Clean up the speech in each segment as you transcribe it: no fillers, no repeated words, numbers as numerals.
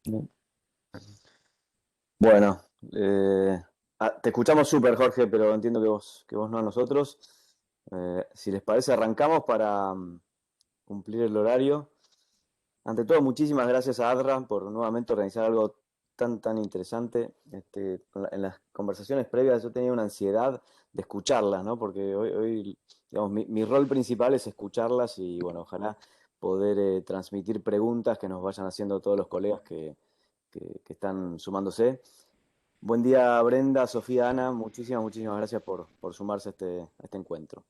Bien. Bueno, te escuchamos súper, Jorge, pero entiendo que vos no a nosotros. Si les parece, arrancamos para cumplir el horario. Ante todo, muchísimas gracias a Adra por nuevamente organizar algo tan interesante. En las conversaciones previas yo tenía una ansiedad de escucharlas, ¿no? Porque hoy digamos, mi rol principal es escucharlas y, bueno, ojalá poder transmitir preguntas que nos vayan haciendo todos los colegas que están sumándose. Buen día, Brenda, Sofía, Ana. Muchísimas gracias por sumarse a este encuentro.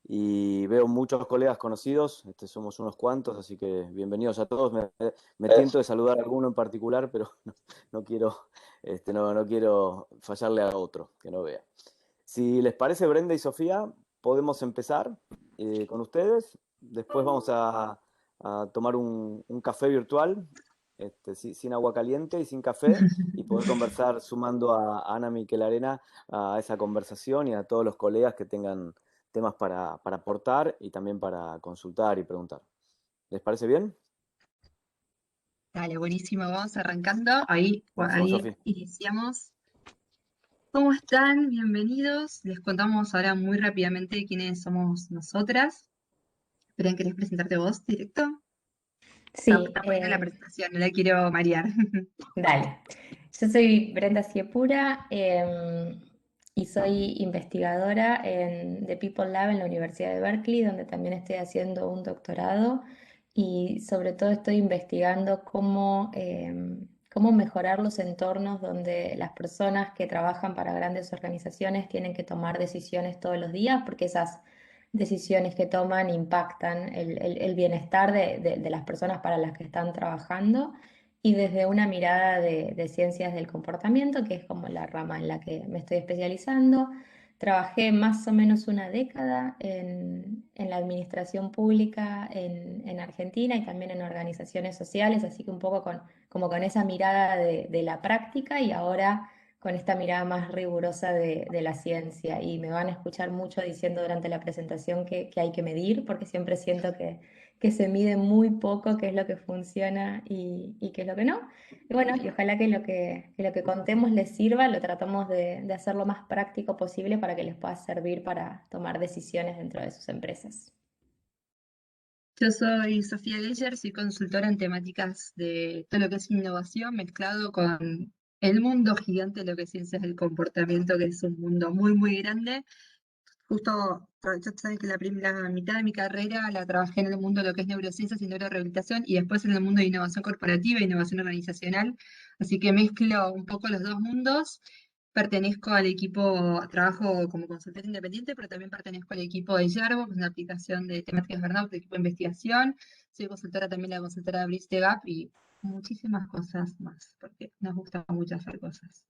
Y veo muchos colegas conocidos, somos unos cuantos, así que bienvenidos a todos. Me tiento de saludar a alguno en particular, pero no quiero, no quiero fallarle a otro que no vea. Si les parece, Brenda y Sofía, podemos empezar con ustedes. Después vamos a tomar un café virtual, sin agua caliente y sin café, y poder conversar sumando a Ana Miquelarena a esa conversación y a todos los colegas que tengan temas para aportar y también para consultar y preguntar. ¿Les parece bien? Dale, buenísimo, vamos arrancando. Ahí, Buenísimo, ahí Sofi. iniciamos. ¿Cómo están? Bienvenidos. Les contamos ahora muy rápidamente quiénes somos nosotras. Esperen, ¿querés presentarte vos directo? Sí, Está buena la presentación, no la quiero marear. dale. Yo soy Brenda Ciepura y soy investigadora en The People Lab en la Universidad de Berkeley, donde también estoy haciendo un doctorado y sobre todo estoy investigando cómo mejorar los entornos donde las personas que trabajan para grandes organizaciones tienen que tomar decisiones todos los días, porque esas decisiones que toman impactan el bienestar de las personas para las que están trabajando y desde una mirada de ciencias del comportamiento, que es como la rama en la que me estoy especializando. Trabajé más o menos una década en la administración pública en Argentina y también en organizaciones sociales, así que un poco como con esa mirada de la práctica y ahora con esta mirada más rigurosa de la ciencia. Y me van a escuchar mucho diciendo durante la presentación que hay que medir, porque siempre siento que se mide muy poco qué es lo que funciona y qué es lo que no. Y bueno, y ojalá que lo que contemos les sirva, lo tratamos de hacer lo más práctico posible para que les pueda servir para tomar decisiones dentro de sus empresas. Yo soy Sofía Geyer, soy consultora en temáticas de todo lo que es innovación mezclado con el mundo gigante de lo que es ciencias del comportamiento, que es un mundo muy grande. Justo, ya sabes que la mitad de mi carrera la trabajé en el mundo de lo que es neurociencias y neurorehabilitación y después en el mundo de innovación corporativa e innovación organizacional. Así que mezclo un poco los dos mundos. Pertenezco al equipo, trabajo como consultora independiente, pero también pertenezco al equipo de Yarbo, que es una aplicación de temáticas burnout, de equipo de investigación. Soy consultora también la consultora de Bridge the Gap y muchísimas cosas más, porque nos gusta mucho hacer cosas.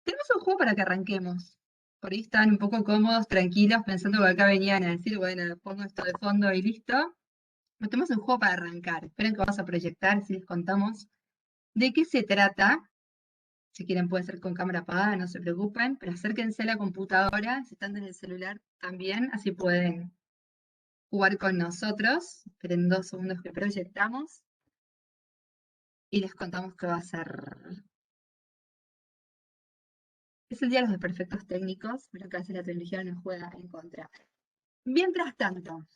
Tenemos un juego para que arranquemos. Por ahí están un poco cómodos, tranquilos, pensando que acá venían a decir, bueno, pongo esto de fondo y listo. Pero tenemos un juego para arrancar. Esperen que vamos a proyectar, si les contamos de qué se trata. Si quieren puede ser con cámara apagada, no se preocupen, pero acérquense a la computadora, si están en el celular también, así pueden jugar con nosotros. Esperen 2 segundos que proyectamos y les contamos qué va a ser. Es el día de los desperfectos técnicos, pero que a veces la tecnología nos juega en contra. Mientras tanto,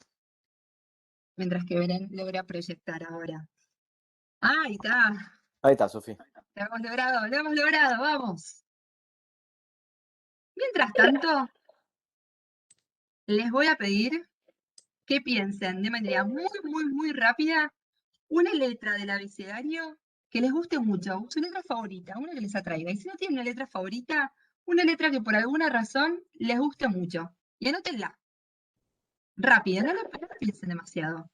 mientras que Beren logra proyectar ahora. Ah, ahí está. Ahí está, Sofía. Lo hemos logrado, vamos. Mientras tanto, les voy a pedir que piensen de manera muy rápida una letra del abecedario que les guste mucho, su letra favorita, una que les atraiga. Y si no tienen una letra favorita, una letra que por alguna razón les guste mucho. Y anótenla. Rápido, no la piensen demasiado.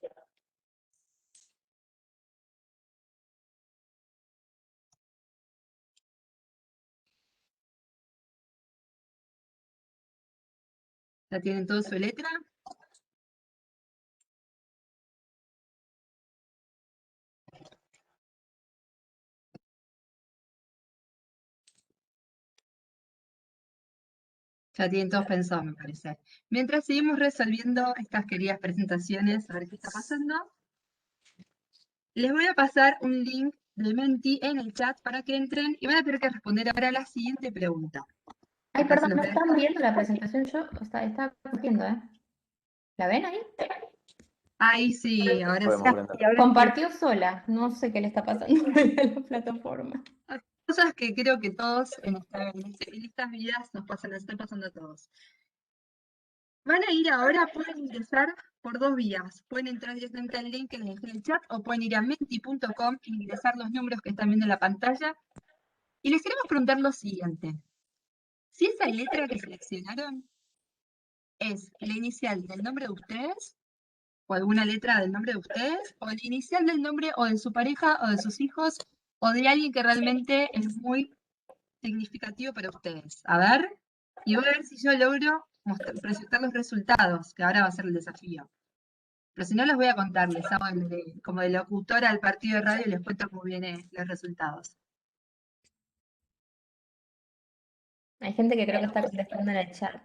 ¿Ya tienen toda su letra? Ya tienen todos pensado, me parece. Mientras seguimos resolviendo estas queridas presentaciones, a ver qué está pasando, les voy a pasar un link de Menti en el chat para que entren y van a tener que responder ahora la siguiente pregunta. Ay, Acá se perdón, los no voy a están dejar. viendo la presentación. Yo estaba cogiendo, ¿eh? ¿La ven ahí? Ahí sí, ahora sí. Podemos, Brenda. Y ahora sí. Compartió sola. No sé qué le está pasando a la plataforma. Cosas que creo que todos en estas vidas nos están pasando a todos. Van a ir ahora, pueden ingresar por dos vías. Pueden entrar directamente al link que les dejé en el chat o pueden ir a menti.com e ingresar los números que están viendo en la pantalla. Y les queremos preguntar lo siguiente. Si esa letra que seleccionaron es la inicial del nombre de ustedes, o alguna letra del nombre de ustedes, o el inicial del nombre o de su pareja, o de sus hijos, o de alguien que realmente es muy significativo para ustedes. A ver, y voy a ver si yo logro presentar los resultados, que ahora va a ser el desafío. Pero si no, les voy a contar, les hago como de locutora al partido de radio y les cuento cómo vienen los resultados. Hay gente que creo que está contestando en el chat.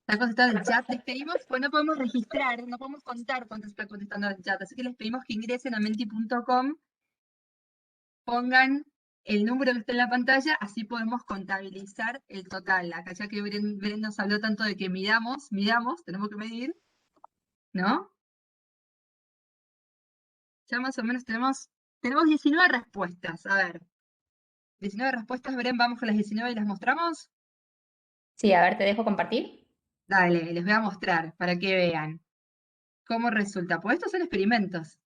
Está contestando en el chat, les pedimos, pues no podemos registrar, no podemos contar cuánto está contestando en el chat, así que les pedimos que ingresen a menti.com, pongan el número que está en la pantalla, así podemos contabilizar el total. Acá ya que Bren nos habló tanto de que midamos, tenemos que medir, ¿no? Ya más o menos tenemos 19 respuestas. A ver, 19 respuestas, Bren, vamos con las 19 y las mostramos. Sí, a ver, ¿te dejo compartir? Dale, les voy a mostrar para que vean cómo resulta. Pues estos son experimentos.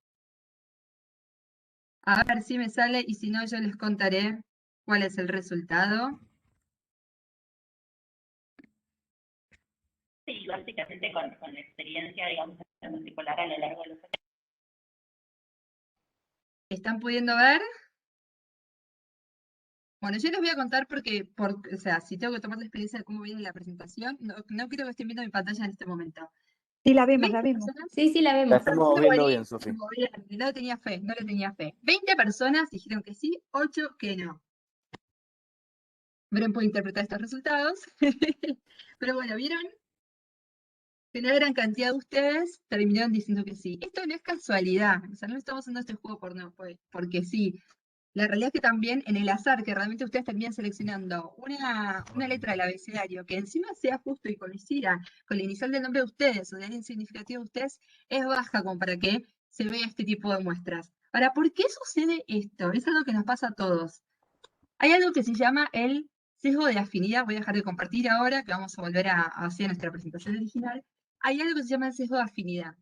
A ver si me sale y si no yo les contaré cuál es el resultado. Sí, básicamente con la experiencia, digamos, de multipolar a lo largo de los años. ¿Están pudiendo ver? Bueno, yo les voy a contar porque, o sea, si tengo que tomar la experiencia de cómo viene la presentación, no quiero que estén viendo mi pantalla en este momento. Sí, la vemos, 20 la vemos. personas, Sí, la La vemos. estamos viendo bien, Sofi. buenísimo, bien, no le tenía fe, no le tenía fe. 20 personas dijeron que sí, 8 que no. Bren puede interpretar estos resultados. Pero bueno, ¿vieron? Que una gran cantidad de ustedes terminaron diciendo que sí. Esto no es casualidad, o sea, no estamos haciendo este juego porque sí. La realidad es que también en el azar, que realmente ustedes terminan seleccionando una letra del abecedario que encima sea justo y coincida con la inicial del nombre de ustedes o de alguien significativo de ustedes, es baja como para que se vea este tipo de muestras. Ahora, ¿por qué sucede esto? Es algo que nos pasa a todos. Hay algo que se llama el sesgo de afinidad. Voy a dejar de compartir ahora, que vamos a volver a hacer nuestra presentación original. Hay algo que se llama el sesgo de afinidad,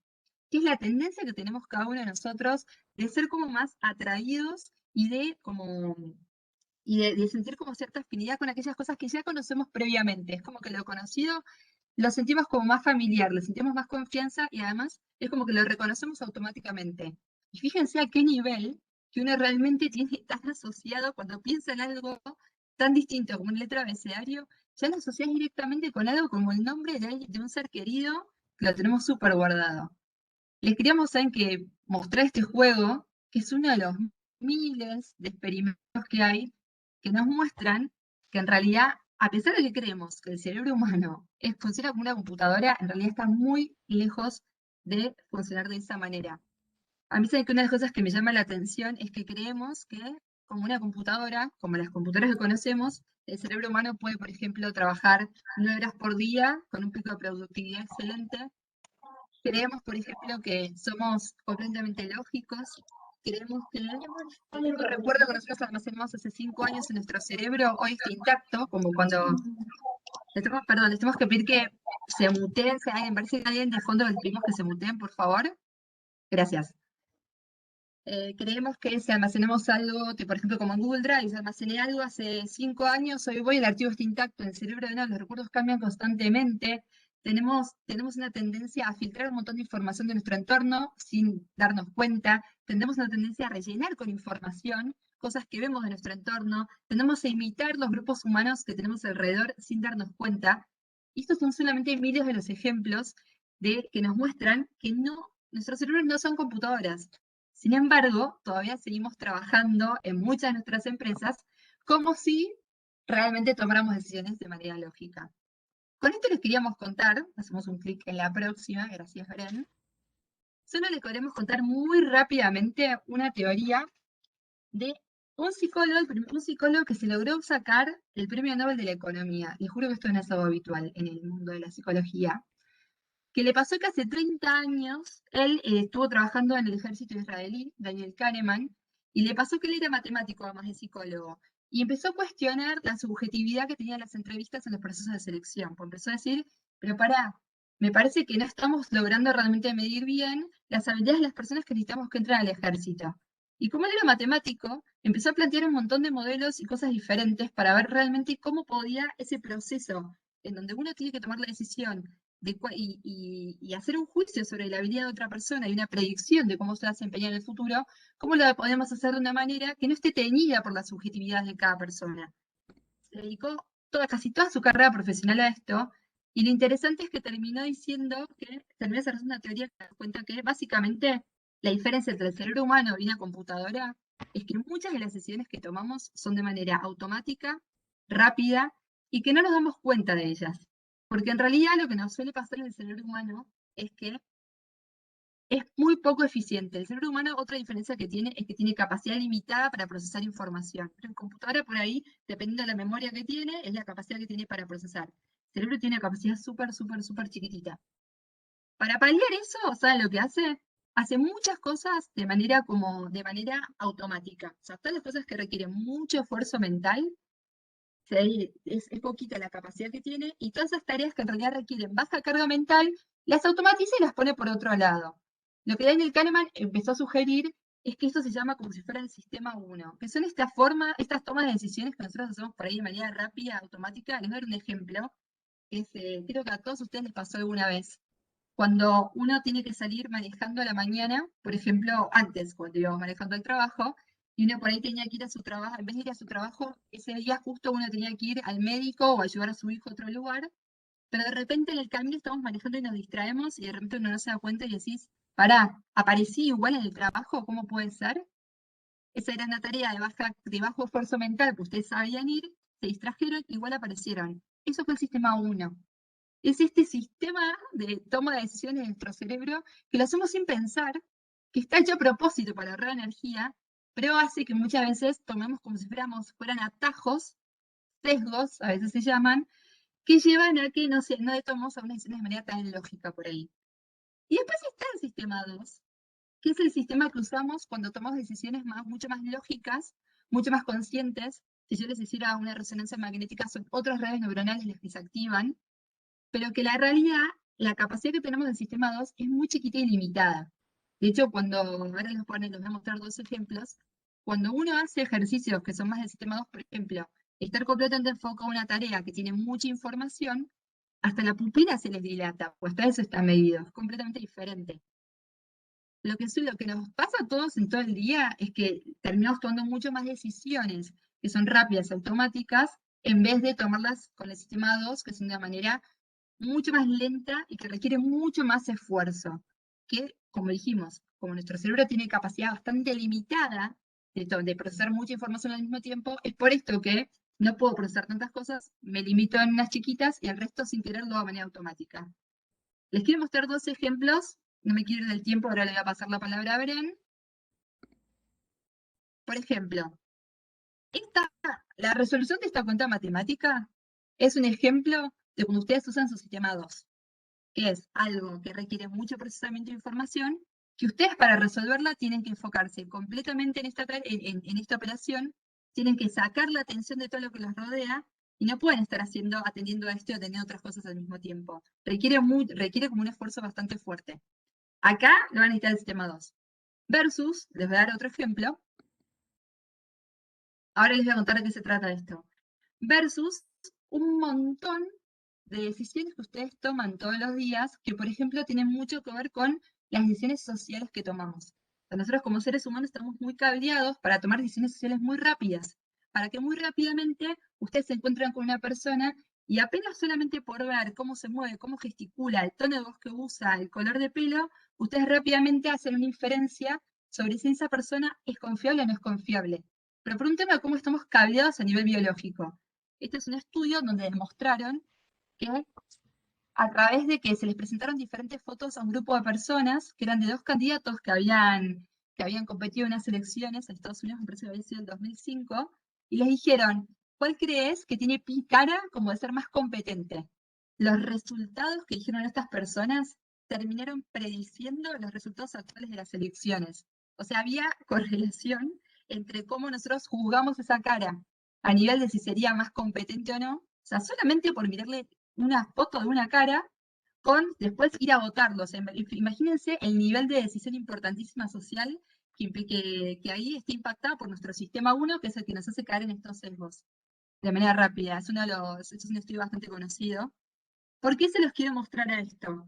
que es la tendencia que tenemos cada uno de nosotros de ser como más atraídos y de sentir como cierta afinidad con aquellas cosas que ya conocemos previamente. Es como que lo conocido lo sentimos como más familiar, le sentimos más confianza y además es como que lo reconocemos automáticamente. Y fíjense a qué nivel que uno realmente tiene tan asociado cuando piensa en algo tan distinto como una letra abecedario, ya lo asocias directamente con algo como el nombre de un ser querido que lo tenemos súper guardado. Les queríamos saber que mostrar este juego, que es uno de los miles de experimentos que hay, que nos muestran que en realidad, a pesar de que creemos que el cerebro humano funciona como una computadora, en realidad está muy lejos de funcionar de esa manera. A mí saben que una de las cosas que me llama la atención es que creemos que como una computadora, como las computadoras que conocemos, el cerebro humano puede, por ejemplo, trabajar 9 horas por día con un pico de productividad excelente. Creemos, por ejemplo, que somos completamente lógicos. Creemos que el único recuerdo que nosotros almacenamos hace 5 años en nuestro cerebro hoy está intacto, como cuando les tenemos que pedir que se muteen. Si alguien, parece que alguien de fondo les pedimos que se muteen, por favor. Gracias. Creemos que si almacenamos algo, por ejemplo, como en Google Drive, si almacené algo hace 5 años, hoy voy, el archivo está intacto en el cerebro de nada, los recuerdos cambian constantemente. Tenemos una tendencia a filtrar un montón de información de nuestro entorno sin darnos cuenta. Tenemos una tendencia a rellenar con información cosas que vemos de nuestro entorno. Tendemos a imitar los grupos humanos que tenemos alrededor sin darnos cuenta. Y estos son solamente miles de los ejemplos que nos muestran que nuestros cerebros no son computadoras. Sin embargo, todavía seguimos trabajando en muchas de nuestras empresas como si realmente tomáramos decisiones de manera lógica. Con esto les queríamos contar, hacemos un clic en la próxima, gracias Bren. Solo les queremos contar muy rápidamente una teoría de un psicólogo que se logró sacar el Premio Nobel de la Economía. Les juro que esto no es algo habitual en el mundo de la psicología. Que le pasó que hace 30 años él estuvo trabajando en el ejército israelí, Daniel Kahneman, y le pasó que él era matemático además de psicólogo. Y empezó a cuestionar la subjetividad que tenían las entrevistas en los procesos de selección. Pues empezó a decir, pero pará, me parece que no estamos logrando realmente medir bien las habilidades de las personas que necesitamos que entren al ejército. Y como él era matemático, empezó a plantear un montón de modelos y cosas diferentes para ver realmente cómo podía ese proceso en donde uno tiene que tomar la decisión y hacer un juicio sobre la habilidad de otra persona y una predicción de cómo se va a desempeñar en el futuro, cómo lo podemos hacer de una manera que no esté teñida por la subjetividad de cada persona. Se dedicó casi toda su carrera profesional a esto, y lo interesante es que terminó desarrollando una teoría que da cuenta que básicamente la diferencia entre el cerebro humano y una computadora es que muchas de las decisiones que tomamos son de manera automática, rápida, y que no nos damos cuenta de ellas. Porque en realidad lo que nos suele pasar en el cerebro humano es que es muy poco eficiente. El cerebro humano, otra diferencia que tiene es que tiene capacidad limitada para procesar información. Pero en computadora, por ahí, dependiendo de la memoria que tiene, es la capacidad que tiene para procesar. El cerebro tiene una capacidad súper chiquitita. Para paliar eso, ¿saben lo que hace? Hace muchas cosas de manera automática. O sea, todas las cosas que requieren mucho esfuerzo mental, es poquita la capacidad que tiene, y todas esas tareas que en realidad requieren baja carga mental, las automatiza y las pone por otro lado. Lo que Daniel Kahneman empezó a sugerir es que esto se llama como si fuera el sistema 1, que son estas tomas de decisiones que nosotros hacemos por ahí de manera rápida, automática. Les voy a dar un ejemplo, creo que a todos ustedes les pasó alguna vez. Cuando uno tiene que salir manejando a la mañana, por ejemplo, antes, cuando íbamos manejando al trabajo, y uno por ahí tenía que ir a su trabajo, en vez de ir a su trabajo, ese día justo uno tenía que ir al médico o a llevar a su hijo a otro lugar, pero de repente en el camino estamos manejando y nos distraemos y de repente uno no se da cuenta y decís, pará, aparecí igual en el trabajo, ¿cómo puede ser? Esa era una tarea de bajo esfuerzo mental que ustedes sabían ir, se distrajeron, igual aparecieron. Eso fue el sistema 1. Es este sistema de toma de decisiones de nuestro cerebro que lo hacemos sin pensar, que está hecho a propósito para ahorrar energía, pero hace que muchas veces tomemos como si fueran atajos, sesgos, a veces se llaman, que llevan a que no tomemos algunas decisiones de manera tan lógica por ahí. Y después está el sistema 2, que es el sistema que usamos cuando tomamos decisiones mucho más lógicas, mucho más conscientes. Si yo les hiciera una resonancia magnética, son otras redes neuronales las que se activan, pero que la realidad, la capacidad que tenemos del sistema 2 es muy chiquita y limitada. De hecho, ahora les voy a mostrar dos ejemplos, cuando uno hace ejercicios que son más del sistema 2, por ejemplo, estar completamente enfocado en una tarea que tiene mucha información, hasta la pupila se les dilata, pues hasta eso está medido, es completamente diferente. Lo que nos pasa a todos en todo el día es que terminamos tomando mucho más decisiones que son rápidas, automáticas, en vez de tomarlas con el sistema 2, que son de una manera mucho más lenta y que requiere mucho más esfuerzo. Que, como dijimos, como nuestro cerebro tiene capacidad bastante limitada de procesar mucha información al mismo tiempo, es por esto que no puedo procesar tantas cosas, me limito en unas chiquitas y el resto sin querer lo hago de manera automática. Les quiero mostrar dos ejemplos, no me quiero ir del tiempo, ahora le voy a pasar la palabra a Bren. Por ejemplo, la resolución de esta cuenta matemática es un ejemplo de cuando ustedes usan su sistema 2, que es algo que requiere mucho procesamiento de información, que ustedes para resolverla tienen que enfocarse completamente en esta operación, tienen que sacar la atención de todo lo que los rodea, y no pueden estar atendiendo a esto y atendiendo a otras cosas al mismo tiempo. Requiere como un esfuerzo bastante fuerte. Acá lo van a necesitar el sistema 2. Versus, les voy a dar otro ejemplo. Ahora les voy a contar de qué se trata esto. Versus un montón de decisiones que ustedes toman todos los días, que por ejemplo tienen mucho que ver con las decisiones sociales que tomamos. O sea, nosotros como seres humanos estamos muy cableados para tomar decisiones sociales muy rápidas, para que muy rápidamente ustedes se encuentren con una persona y apenas solamente por ver cómo se mueve, cómo gesticula, el tono de voz que usa, el color de pelo, ustedes rápidamente hacen una inferencia sobre si esa persona es confiable o no es confiable. Pero por un tema de cómo estamos cableados a nivel biológico. Este es un estudio donde demostraron que a través de que se les presentaron diferentes fotos a un grupo de personas, que eran de dos candidatos que habían que habían competido en unas elecciones en Estados Unidos, me parece que había sido el 2005, y les dijeron, ¿cuál crees que tiene cara como de ser más competente? Los resultados que dijeron estas personas terminaron prediciendo los resultados actuales de las elecciones. O sea, había correlación entre cómo nosotros juzgamos esa cara a nivel de si sería más competente o no. O sea, solamente por mirarle una foto de una cara, con después ir a votarlo. O sea, imagínense el nivel de decisión importantísima social que ahí está impactada por nuestro sistema 1, que es el que nos hace caer en estos sesgos de manera rápida. Es un estudio bastante conocido. ¿Por qué se los quiero mostrar a esto?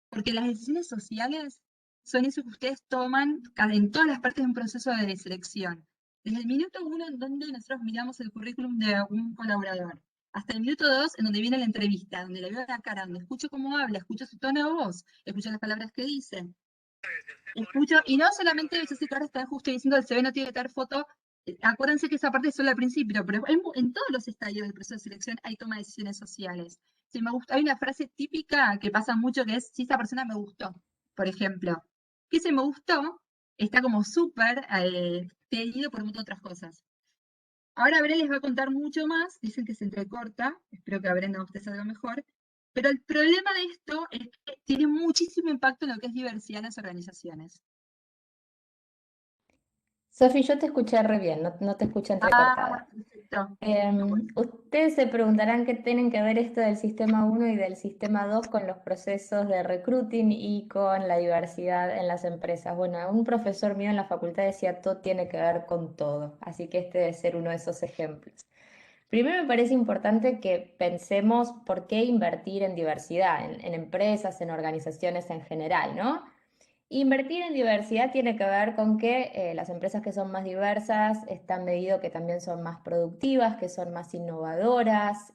Porque las decisiones sociales son eso que ustedes toman en todas las partes de un proceso de selección. Desde el minuto 1 en donde nosotros miramos el currículum de un colaborador, hasta el minuto 2 en donde viene la entrevista, donde le veo la cara, donde escucho cómo habla, escucho su tono de voz, escucho las palabras que dice. Escucho, y no solamente, yo sé que ahora están justo diciendo el CV no tiene que tener foto, acuérdense que esa parte es solo al principio, pero en todos los estadios del proceso de selección hay toma de decisiones sociales. Si me gusta, hay una frase típica que pasa mucho que es, si esta persona me gustó, por ejemplo. Que ese me gustó está como súper seguido por muchas otras cosas. Ahora Brenda les va a contar mucho más, dicen que se entrecorta, espero que a Brenda a usted salga mejor, pero el problema de esto es que tiene muchísimo impacto en lo que es diversidad en las organizaciones. Sofi, yo te escuché re bien, no te escuché entrecortada. Perfecto. Ustedes se preguntarán qué tienen que ver esto del sistema 1 y del sistema 2 con los procesos de recruiting y con la diversidad en las empresas. Bueno, un profesor mío en la facultad decía todo tiene que ver con todo, así que este debe ser uno de esos ejemplos. Primero me parece importante que pensemos por qué invertir en diversidad, en empresas, en organizaciones en general, ¿no? Invertir en diversidad tiene que ver con que las empresas que son más diversas están medido que también son más productivas, que son más innovadoras,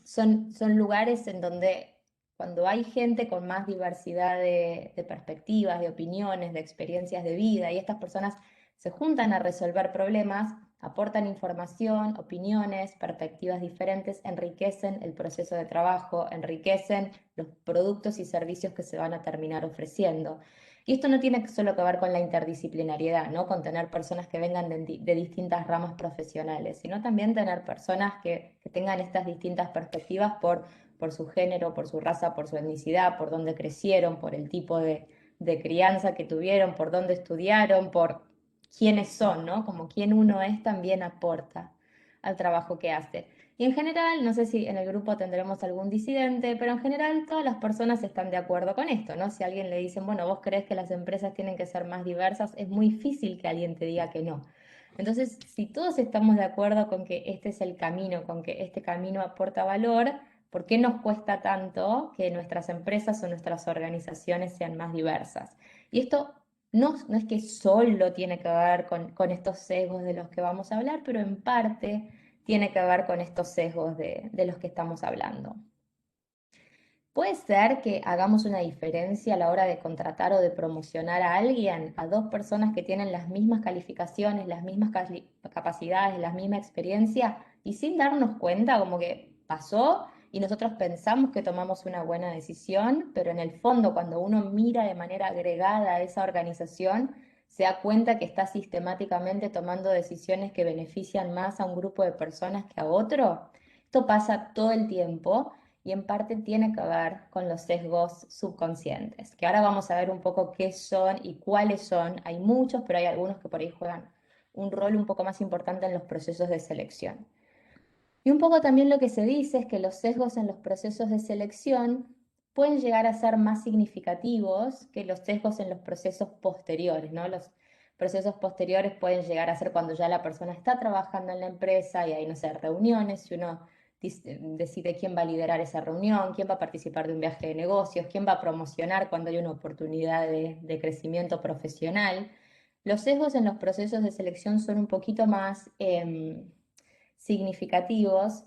son lugares en donde cuando hay gente con más diversidad de perspectivas, de opiniones, de experiencias de vida, y estas personas se juntan a resolver problemas, aportan información, opiniones, perspectivas diferentes, enriquecen el proceso de trabajo, enriquecen los productos y servicios que se van a terminar ofreciendo. Y esto no tiene solo que ver con la interdisciplinariedad, ¿no? Con tener personas que vengan de distintas ramas profesionales, sino también tener personas que tengan estas distintas perspectivas por su género, por su raza, por su etnicidad, por dónde crecieron, por el tipo de crianza que tuvieron, por dónde estudiaron, por quiénes son, ¿no? Como quién uno es también aporta al trabajo que hace. Y en general, no sé si en el grupo tendremos algún disidente, pero en general todas las personas están de acuerdo con esto, ¿no? Si a alguien le dicen, bueno, vos crees que las empresas tienen que ser más diversas, es muy difícil que alguien te diga que no. Entonces, si todos estamos de acuerdo con que este es el camino, con que este camino aporta valor, ¿por qué nos cuesta tanto que nuestras empresas o nuestras organizaciones sean más diversas? Y esto no es que solo tiene que ver con estos sesgos de los que vamos a hablar, pero en parte tiene que ver con estos sesgos de los que estamos hablando. Puede ser que hagamos una diferencia a la hora de contratar o de promocionar a alguien, a dos personas que tienen las mismas calificaciones, las mismas capacidades, la misma experiencia, y sin darnos cuenta, como que pasó y nosotros pensamos que tomamos una buena decisión, pero en el fondo cuando uno mira de manera agregada a esa organización, se da cuenta que está sistemáticamente tomando decisiones que benefician más a un grupo de personas que a otro. Esto pasa todo el tiempo y en parte tiene que ver con los sesgos subconscientes, que ahora vamos a ver un poco qué son y cuáles son. Hay muchos, pero hay algunos que por ahí juegan un rol un poco más importante en los procesos de selección. Y un poco también lo que se dice es que los sesgos en los procesos de selección pueden llegar a ser más significativos que los sesgos en los procesos posteriores, ¿no? Los procesos posteriores pueden llegar a ser cuando ya la persona está trabajando en la empresa y hay, no sé, reuniones, si uno decide quién va a liderar esa reunión, quién va a participar de un viaje de negocios, quién va a promocionar cuando hay una oportunidad de crecimiento profesional. Los sesgos en los procesos de selección son un poquito más significativos,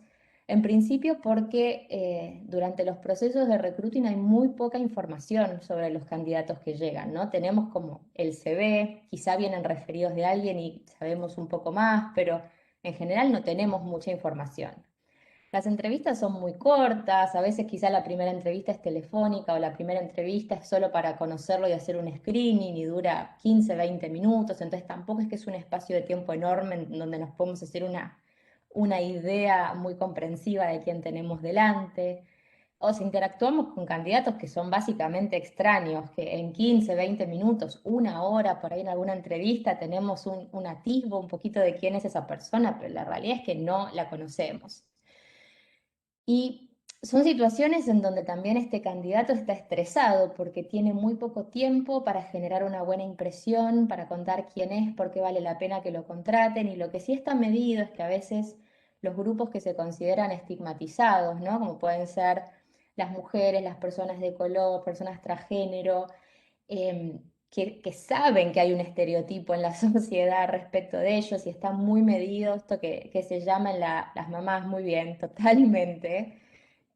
en principio porque durante los procesos de recruiting hay muy poca información sobre los candidatos que llegan, ¿no? Tenemos como el CV, quizá vienen referidos de alguien y sabemos un poco más, pero en general no tenemos mucha información. las entrevistas son muy cortas, a veces quizá la primera entrevista es telefónica o la primera entrevista es solo para conocerlo y hacer un screening y dura 15, 20 minutos, entonces tampoco es que es un espacio de tiempo enorme en donde nos podemos hacer una idea muy comprensiva de quién tenemos delante. O si interactuamos con candidatos que son básicamente extraños, que en 15, 20 minutos, una hora, por ahí en alguna entrevista tenemos un atisbo, un poquito de quién es esa persona, pero la realidad es que no la conocemos. Y son situaciones en donde también este candidato está estresado porque tiene muy poco tiempo para generar una buena impresión, para contar quién es, por qué vale la pena que lo contraten. Y lo que sí está medido es que a veces los grupos que se consideran estigmatizados, ¿no? Como pueden ser las mujeres, las personas de color, personas transgénero, que saben que hay un estereotipo en la sociedad respecto de ellos y está muy medido esto que se llama en las mamás muy bien, totalmente.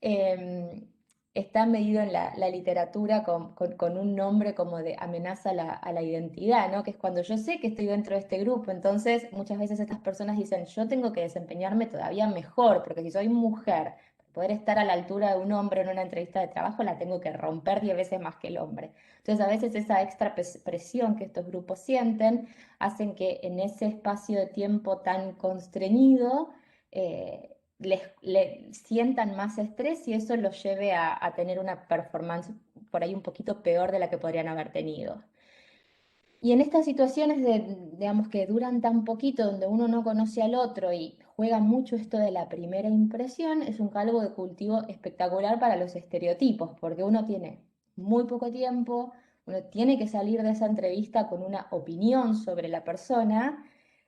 eh, Está medido en la literatura con un nombre como de amenaza a la identidad, ¿no? Que es cuando yo sé que estoy dentro de este grupo, entonces muchas veces estas personas dicen, yo tengo que desempeñarme todavía mejor, porque si soy mujer, para poder estar a la altura de un hombre en una entrevista de trabajo, la tengo que romper 10 veces más que el hombre. Entonces a veces esa extra presión que estos grupos sienten hacen que en ese espacio de tiempo tan constreñido, le sientan más estrés y eso los lleve a tener una performance por ahí un poquito peor de la que podrían haber tenido. Y en estas situaciones digamos, que duran tan poquito, donde uno no conoce al otro y juega mucho esto de la primera impresión, es un caldo de cultivo espectacular para los estereotipos, porque uno tiene muy poco tiempo, uno tiene que salir de esa entrevista con una opinión sobre la persona.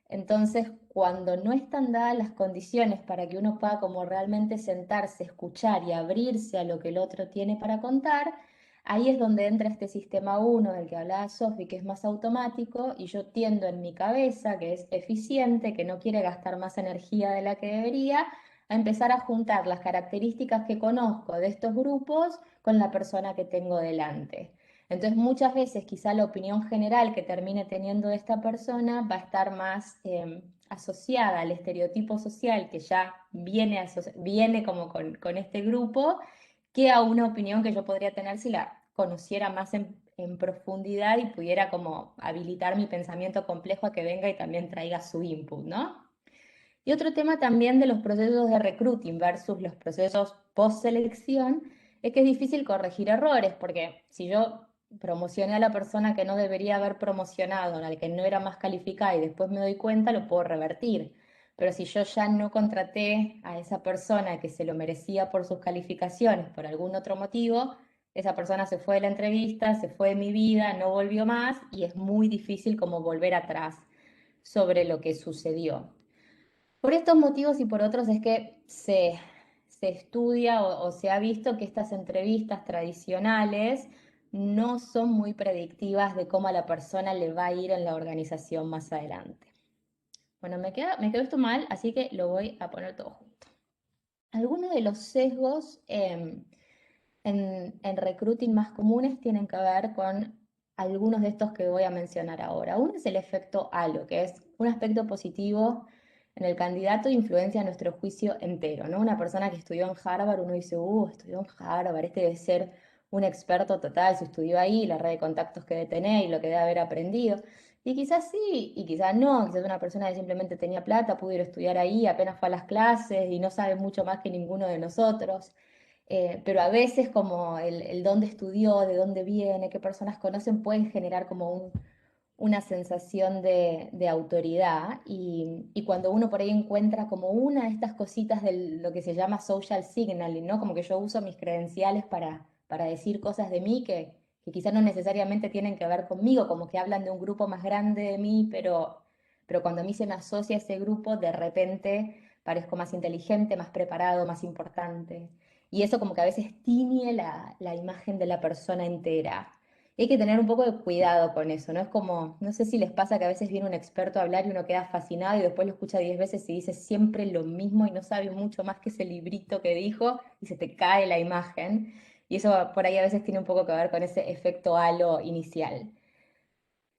Entonces, cuando no están dadas las condiciones para que uno pueda como realmente sentarse, escuchar y abrirse a lo que el otro tiene para contar, ahí es donde entra este sistema 1 del que hablaba Sofi, que es más automático, y yo tiendo en mi cabeza, que es eficiente, que no quiere gastar más energía de la que debería, a empezar a juntar las características que conozco de estos grupos con la persona que tengo delante. Entonces muchas veces quizá la opinión general que termine teniendo de esta persona va a estar más asociada al estereotipo social que ya viene como con este grupo, que a una opinión que yo podría tener si la conociera más en profundidad y pudiera como habilitar mi pensamiento complejo a que venga y también traiga su input, ¿no? Y otro tema también de los procesos de recruiting versus los procesos post-selección es que es difícil corregir errores, porque si yo promocioné a la persona que no debería haber promocionado, a la que no era más calificada y después me doy cuenta, lo puedo revertir. Pero si yo ya no contraté a esa persona que se lo merecía por sus calificaciones, por algún otro motivo, esa persona se fue de la entrevista, se fue de mi vida, no volvió más y es muy difícil como volver atrás sobre lo que sucedió. Por estos motivos y por otros es que se estudia o se ha visto que estas entrevistas tradicionales no son muy predictivas de cómo a la persona le va a ir en la organización más adelante. Bueno, me quedó esto mal, así que lo voy a poner todo junto. Algunos de los sesgos en recruiting más comunes tienen que ver con algunos de estos que voy a mencionar ahora. Uno es el efecto halo, que es un aspecto positivo en el candidato e influencia nuestro juicio entero, ¿no? Una persona que estudió en Harvard, uno dice, estudió en Harvard, este debe ser un experto total, si estudió ahí, la red de contactos que debe tener y lo que debe haber aprendido. Y quizás sí, y quizás no, quizás una persona que simplemente tenía plata, pudo ir a estudiar ahí, apenas fue a las clases y no sabe mucho más que ninguno de nosotros. Pero a veces como el dónde estudió, de dónde viene, qué personas conocen, pueden generar como una sensación de autoridad y cuando uno por ahí encuentra como una de estas cositas de lo que se llama social signaling, ¿no? Como que yo uso mis credenciales para decir cosas de mí que quizás no necesariamente tienen que ver conmigo, como que hablan de un grupo más grande de mí, pero cuando a mí se me asocia ese grupo, de repente parezco más inteligente, más preparado, más importante. Y eso como que a veces tiñe la imagen de la persona entera. Y hay que tener un poco de cuidado con eso, ¿no? Es como, no sé si les pasa que a veces viene un experto a hablar y uno queda fascinado y después lo escucha 10 veces y dice siempre lo mismo y no sabe mucho más que ese librito que dijo y se te cae la imagen. Y eso por ahí a veces tiene un poco que ver con ese efecto halo inicial.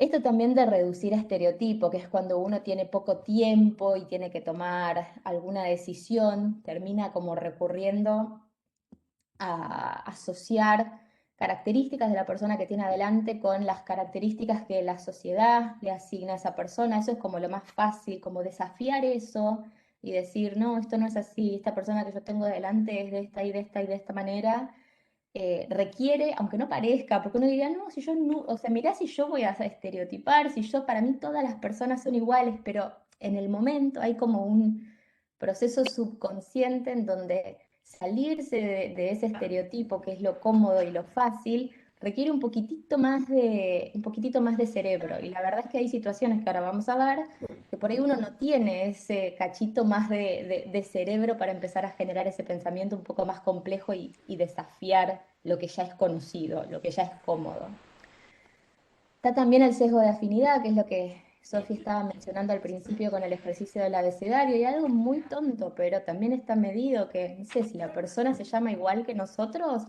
Esto también de reducir a estereotipo, que es cuando uno tiene poco tiempo y tiene que tomar alguna decisión, termina como recurriendo a asociar características de la persona que tiene adelante con las características que la sociedad le asigna a esa persona. Eso es como lo más fácil, como desafiar eso y decir, no, esto no es así, esta persona que yo tengo delante es de esta y de esta y de esta manera. Requiere, aunque no parezca, porque uno diría, no, si yo no, o sea, mirá si yo voy a estereotipar, si yo, para mí todas las personas son iguales, pero en el momento hay como un proceso subconsciente en donde salirse de ese estereotipo, que es lo cómodo y lo fácil, requiere un poquitito más de cerebro. Y la verdad es que hay situaciones que ahora vamos a ver, que por ahí uno no tiene ese cachito más de cerebro para empezar a generar ese pensamiento un poco más complejo y desafiar lo que ya es conocido, lo que ya es cómodo. Está también el sesgo de afinidad, que es lo que Sofía estaba mencionando al principio con el ejercicio del abecedario, y algo muy tonto, pero también está medido, que, no sé, si la persona se llama igual que nosotros,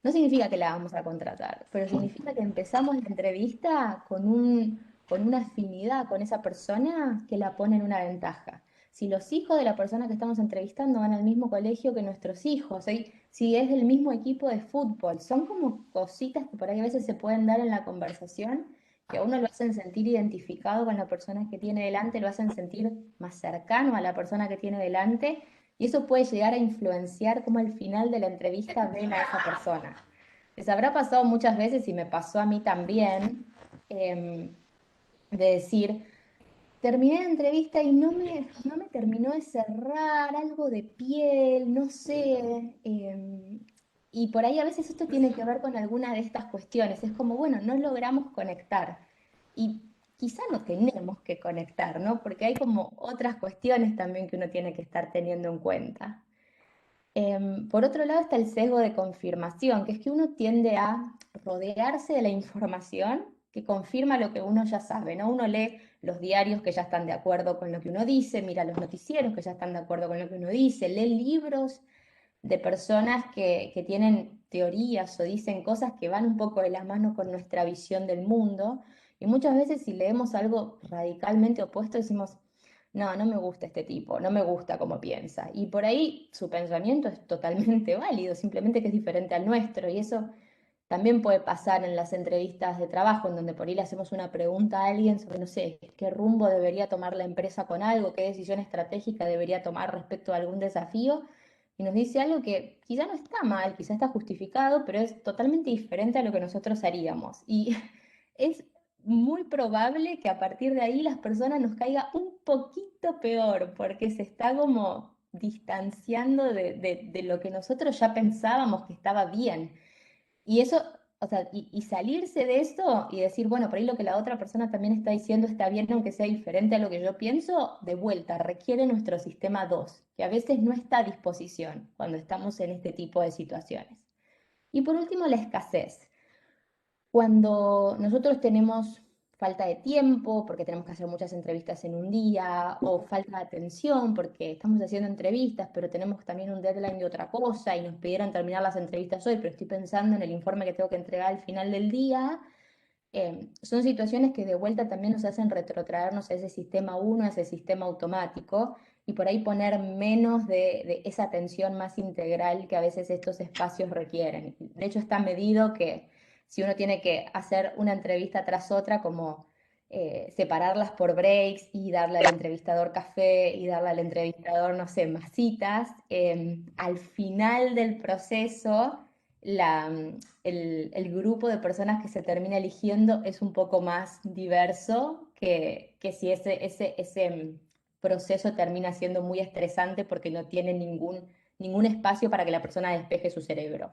no significa que la vamos a contratar, pero significa que empezamos la entrevista con una afinidad con esa persona que la pone en una ventaja. Si los hijos de la persona que estamos entrevistando van al mismo colegio que nuestros hijos, ¿sí? Si es del mismo equipo de fútbol, son como cositas que por ahí a veces se pueden dar en la conversación, que a uno lo hacen sentir identificado con la persona que tiene delante, lo hacen sentir más cercano a la persona que tiene delante, y eso puede llegar a influenciar cómo al final de la entrevista ven a esa persona. Les habrá pasado muchas veces, y me pasó a mí también, de decir, terminé la entrevista y no me terminó de cerrar, algo de piel, no sé. Y por ahí a veces esto tiene que ver con alguna de estas cuestiones. Es como, bueno, no logramos conectar. Y quizá no tenemos que conectar, ¿no? Porque hay como otras cuestiones también que uno tiene que estar teniendo en cuenta. Por otro lado está el sesgo de confirmación, que es que uno tiende a rodearse de la información que confirma lo que uno ya sabe, ¿no? Uno lee los diarios que ya están de acuerdo con lo que uno dice, mira los noticieros que ya están de acuerdo con lo que uno dice, lee libros de personas que tienen teorías o dicen cosas que van un poco de la mano con nuestra visión del mundo. Y muchas veces si leemos algo radicalmente opuesto decimos, no, no me gusta este tipo, no me gusta cómo piensa. Y por ahí su pensamiento es totalmente válido, simplemente que es diferente al nuestro. Y eso también puede pasar en las entrevistas de trabajo, en donde por ahí le hacemos una pregunta a alguien sobre, no sé, qué rumbo debería tomar la empresa con algo, qué decisión estratégica debería tomar respecto a algún desafío. Y nos dice algo que quizá no está mal, quizá está justificado, pero es totalmente diferente a lo que nosotros haríamos. Y es muy probable que a partir de ahí las personas nos caiga un poquito peor, porque se está como distanciando de lo que nosotros ya pensábamos que estaba bien. Y eso, o sea, y salirse de eso y decir, bueno, por ahí lo que la otra persona también está diciendo está bien, aunque sea diferente a lo que yo pienso, de vuelta, requiere nuestro sistema 2 que a veces no está a disposición cuando estamos en este tipo de situaciones. Y por último, la escasez. Cuando nosotros tenemos falta de tiempo, porque tenemos que hacer muchas entrevistas en un día, o falta de atención, porque estamos haciendo entrevistas, pero tenemos también un deadline de otra cosa y nos pidieron terminar las entrevistas hoy, pero estoy pensando en el informe que tengo que entregar al final del día, son situaciones que de vuelta también nos hacen retrotraernos a ese sistema 1, a ese sistema automático, y por ahí poner menos de esa atención más integral que a veces estos espacios requieren. De hecho, está medido que si uno tiene que hacer una entrevista tras otra, como separarlas por breaks y darle al entrevistador café y darle al entrevistador, no sé, masitas, al final del proceso el grupo de personas que se termina eligiendo es un poco más diverso que si ese proceso termina siendo muy estresante porque no tiene ningún espacio para que la persona despeje su cerebro.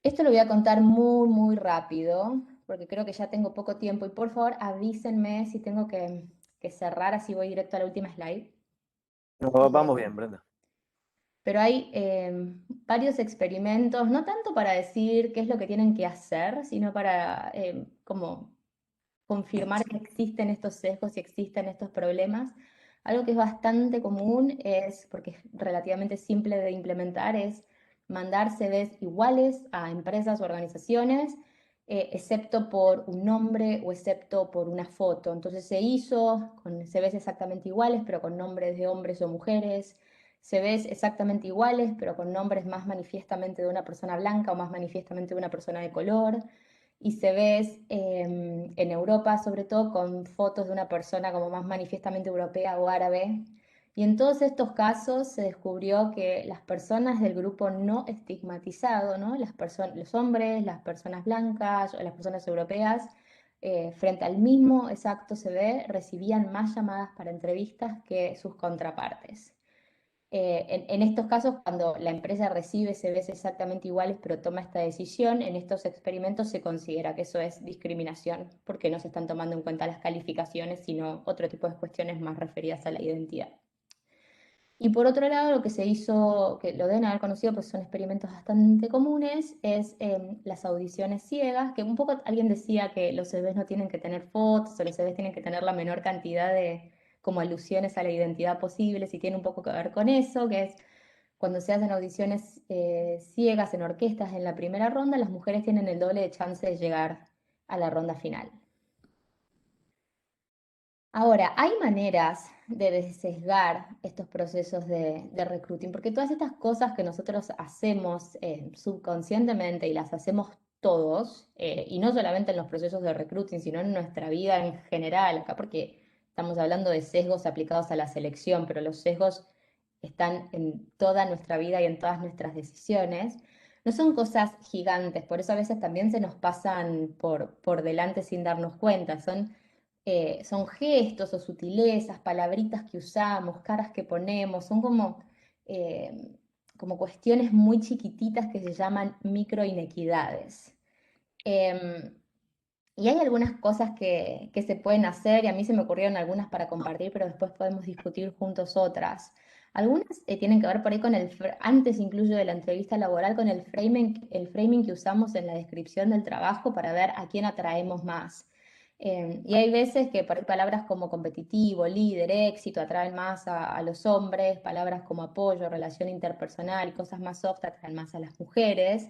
Esto lo voy a contar muy, muy rápido, porque creo que ya tengo poco tiempo, y por favor avísenme si tengo que cerrar, así voy directo a la última slide. No, vamos bien, Brenda. Pero hay varios experimentos, no tanto para decir qué es lo que tienen que hacer, sino para como confirmar que existen estos sesgos y existen estos problemas. Algo que es bastante común es, porque es relativamente simple de implementar, es mandar CVs iguales a empresas o organizaciones excepto por un nombre o excepto por una foto. Entonces se hizo con CVs exactamente iguales, pero con nombres de hombres o mujeres, CVs exactamente iguales, pero con nombres más manifiestamente de una persona blanca o más manifiestamente de una persona de color, y CVs en Europa, sobre todo, con fotos de una persona como más manifiestamente europea o árabe. Y en todos estos casos se descubrió que las personas del grupo no estigmatizado, ¿no? Los hombres, las personas blancas o las personas europeas, frente al mismo exacto CV, recibían más llamadas para entrevistas que sus contrapartes. En estos casos, cuando la empresa recibe CVs exactamente iguales pero toma esta decisión, en estos experimentos se considera que eso es discriminación, porque no se están tomando en cuenta las calificaciones, sino otro tipo de cuestiones más referidas a la identidad. Y por otro lado, lo que se hizo, que lo deben haber conocido, pues son experimentos bastante comunes, es las audiciones ciegas, que un poco alguien decía que los CVs no tienen que tener fotos, o los CVs tienen que tener la menor cantidad de como alusiones a la identidad posible, si tiene un poco que ver con eso, que es cuando se hacen audiciones ciegas en orquestas en la primera ronda, las mujeres tienen el doble de chance de llegar a la ronda final. Ahora, hay maneras de sesgar estos procesos de recruiting, porque todas estas cosas que nosotros hacemos subconscientemente y las hacemos todos, y no solamente en los procesos de recruiting, sino en nuestra vida en general, acá porque estamos hablando de sesgos aplicados a la selección, pero los sesgos están en toda nuestra vida y en todas nuestras decisiones. No son cosas gigantes, por eso a veces también se nos pasan por delante sin darnos cuenta, son gestos o sutilezas, palabritas que usamos, caras que ponemos, son como cuestiones muy chiquititas que se llaman microinequidades. Em, y hay algunas cosas que se pueden hacer, y a mí se me ocurrieron algunas para compartir, pero después podemos discutir juntos otras. Algunas tienen que ver por ahí con antes incluso de la entrevista laboral, con el framing que usamos en la descripción del trabajo para ver a quién atraemos más. Y hay veces que por ahí palabras como competitivo, líder, éxito atraen más a los hombres, palabras como apoyo, relación interpersonal y cosas más soft atraen más a las mujeres.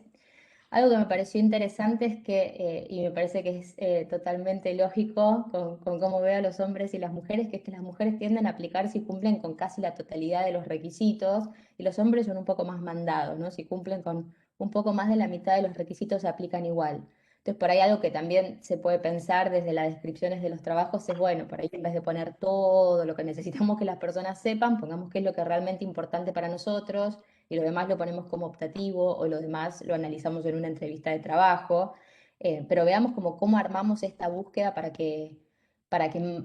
Algo que me pareció interesante es que, y me parece que es totalmente lógico con cómo veo a los hombres y las mujeres, que es que las mujeres tienden a aplicar si cumplen con casi la totalidad de los requisitos y los hombres son un poco más mandados, ¿no? Si cumplen con un poco más de la mitad de los requisitos se aplican igual. Entonces, por ahí algo que también se puede pensar desde las descripciones de los trabajos es, bueno, por ahí en vez de poner todo lo que necesitamos que las personas sepan, pongamos qué es lo que es realmente importante para nosotros y lo demás lo ponemos como optativo o lo demás lo analizamos en una entrevista de trabajo, pero veamos como cómo armamos esta búsqueda para que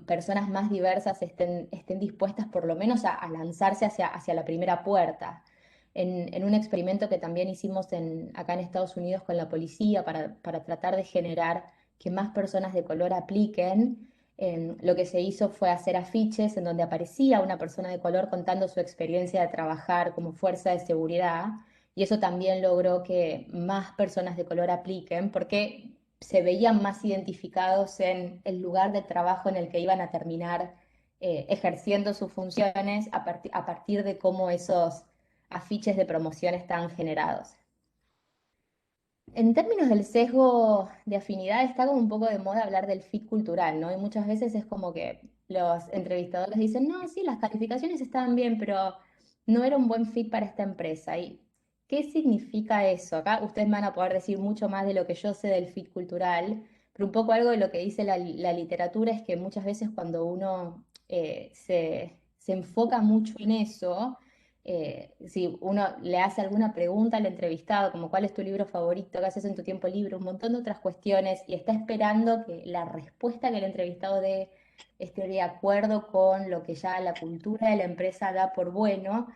personas más diversas estén dispuestas por lo menos a lanzarse hacia la primera puerta. En un experimento que también hicimos acá en Estados Unidos con la policía para tratar de generar que más personas de color apliquen, lo que se hizo fue hacer afiches en donde aparecía una persona de color contando su experiencia de trabajar como fuerza de seguridad, y eso también logró que más personas de color apliquen porque se veían más identificados en el lugar de trabajo en el que iban a terminar ejerciendo sus funciones a partir de cómo esos afiches de promoción están generados. En términos del sesgo de afinidad, está como un poco de moda hablar del fit cultural, ¿no? Y muchas veces es como que los entrevistadores dicen, no, sí, las calificaciones estaban bien, pero no era un buen fit para esta empresa. ¿Y qué significa eso? Acá ustedes me van a poder decir mucho más de lo que yo sé del fit cultural, pero un poco algo de lo que dice la literatura es que muchas veces cuando uno se enfoca mucho en eso, si uno le hace alguna pregunta al entrevistado, como cuál es tu libro favorito, qué haces en tu tiempo libre, un montón de otras cuestiones, y está esperando que la respuesta que el entrevistado dé esté de acuerdo con lo que ya la cultura de la empresa da por bueno,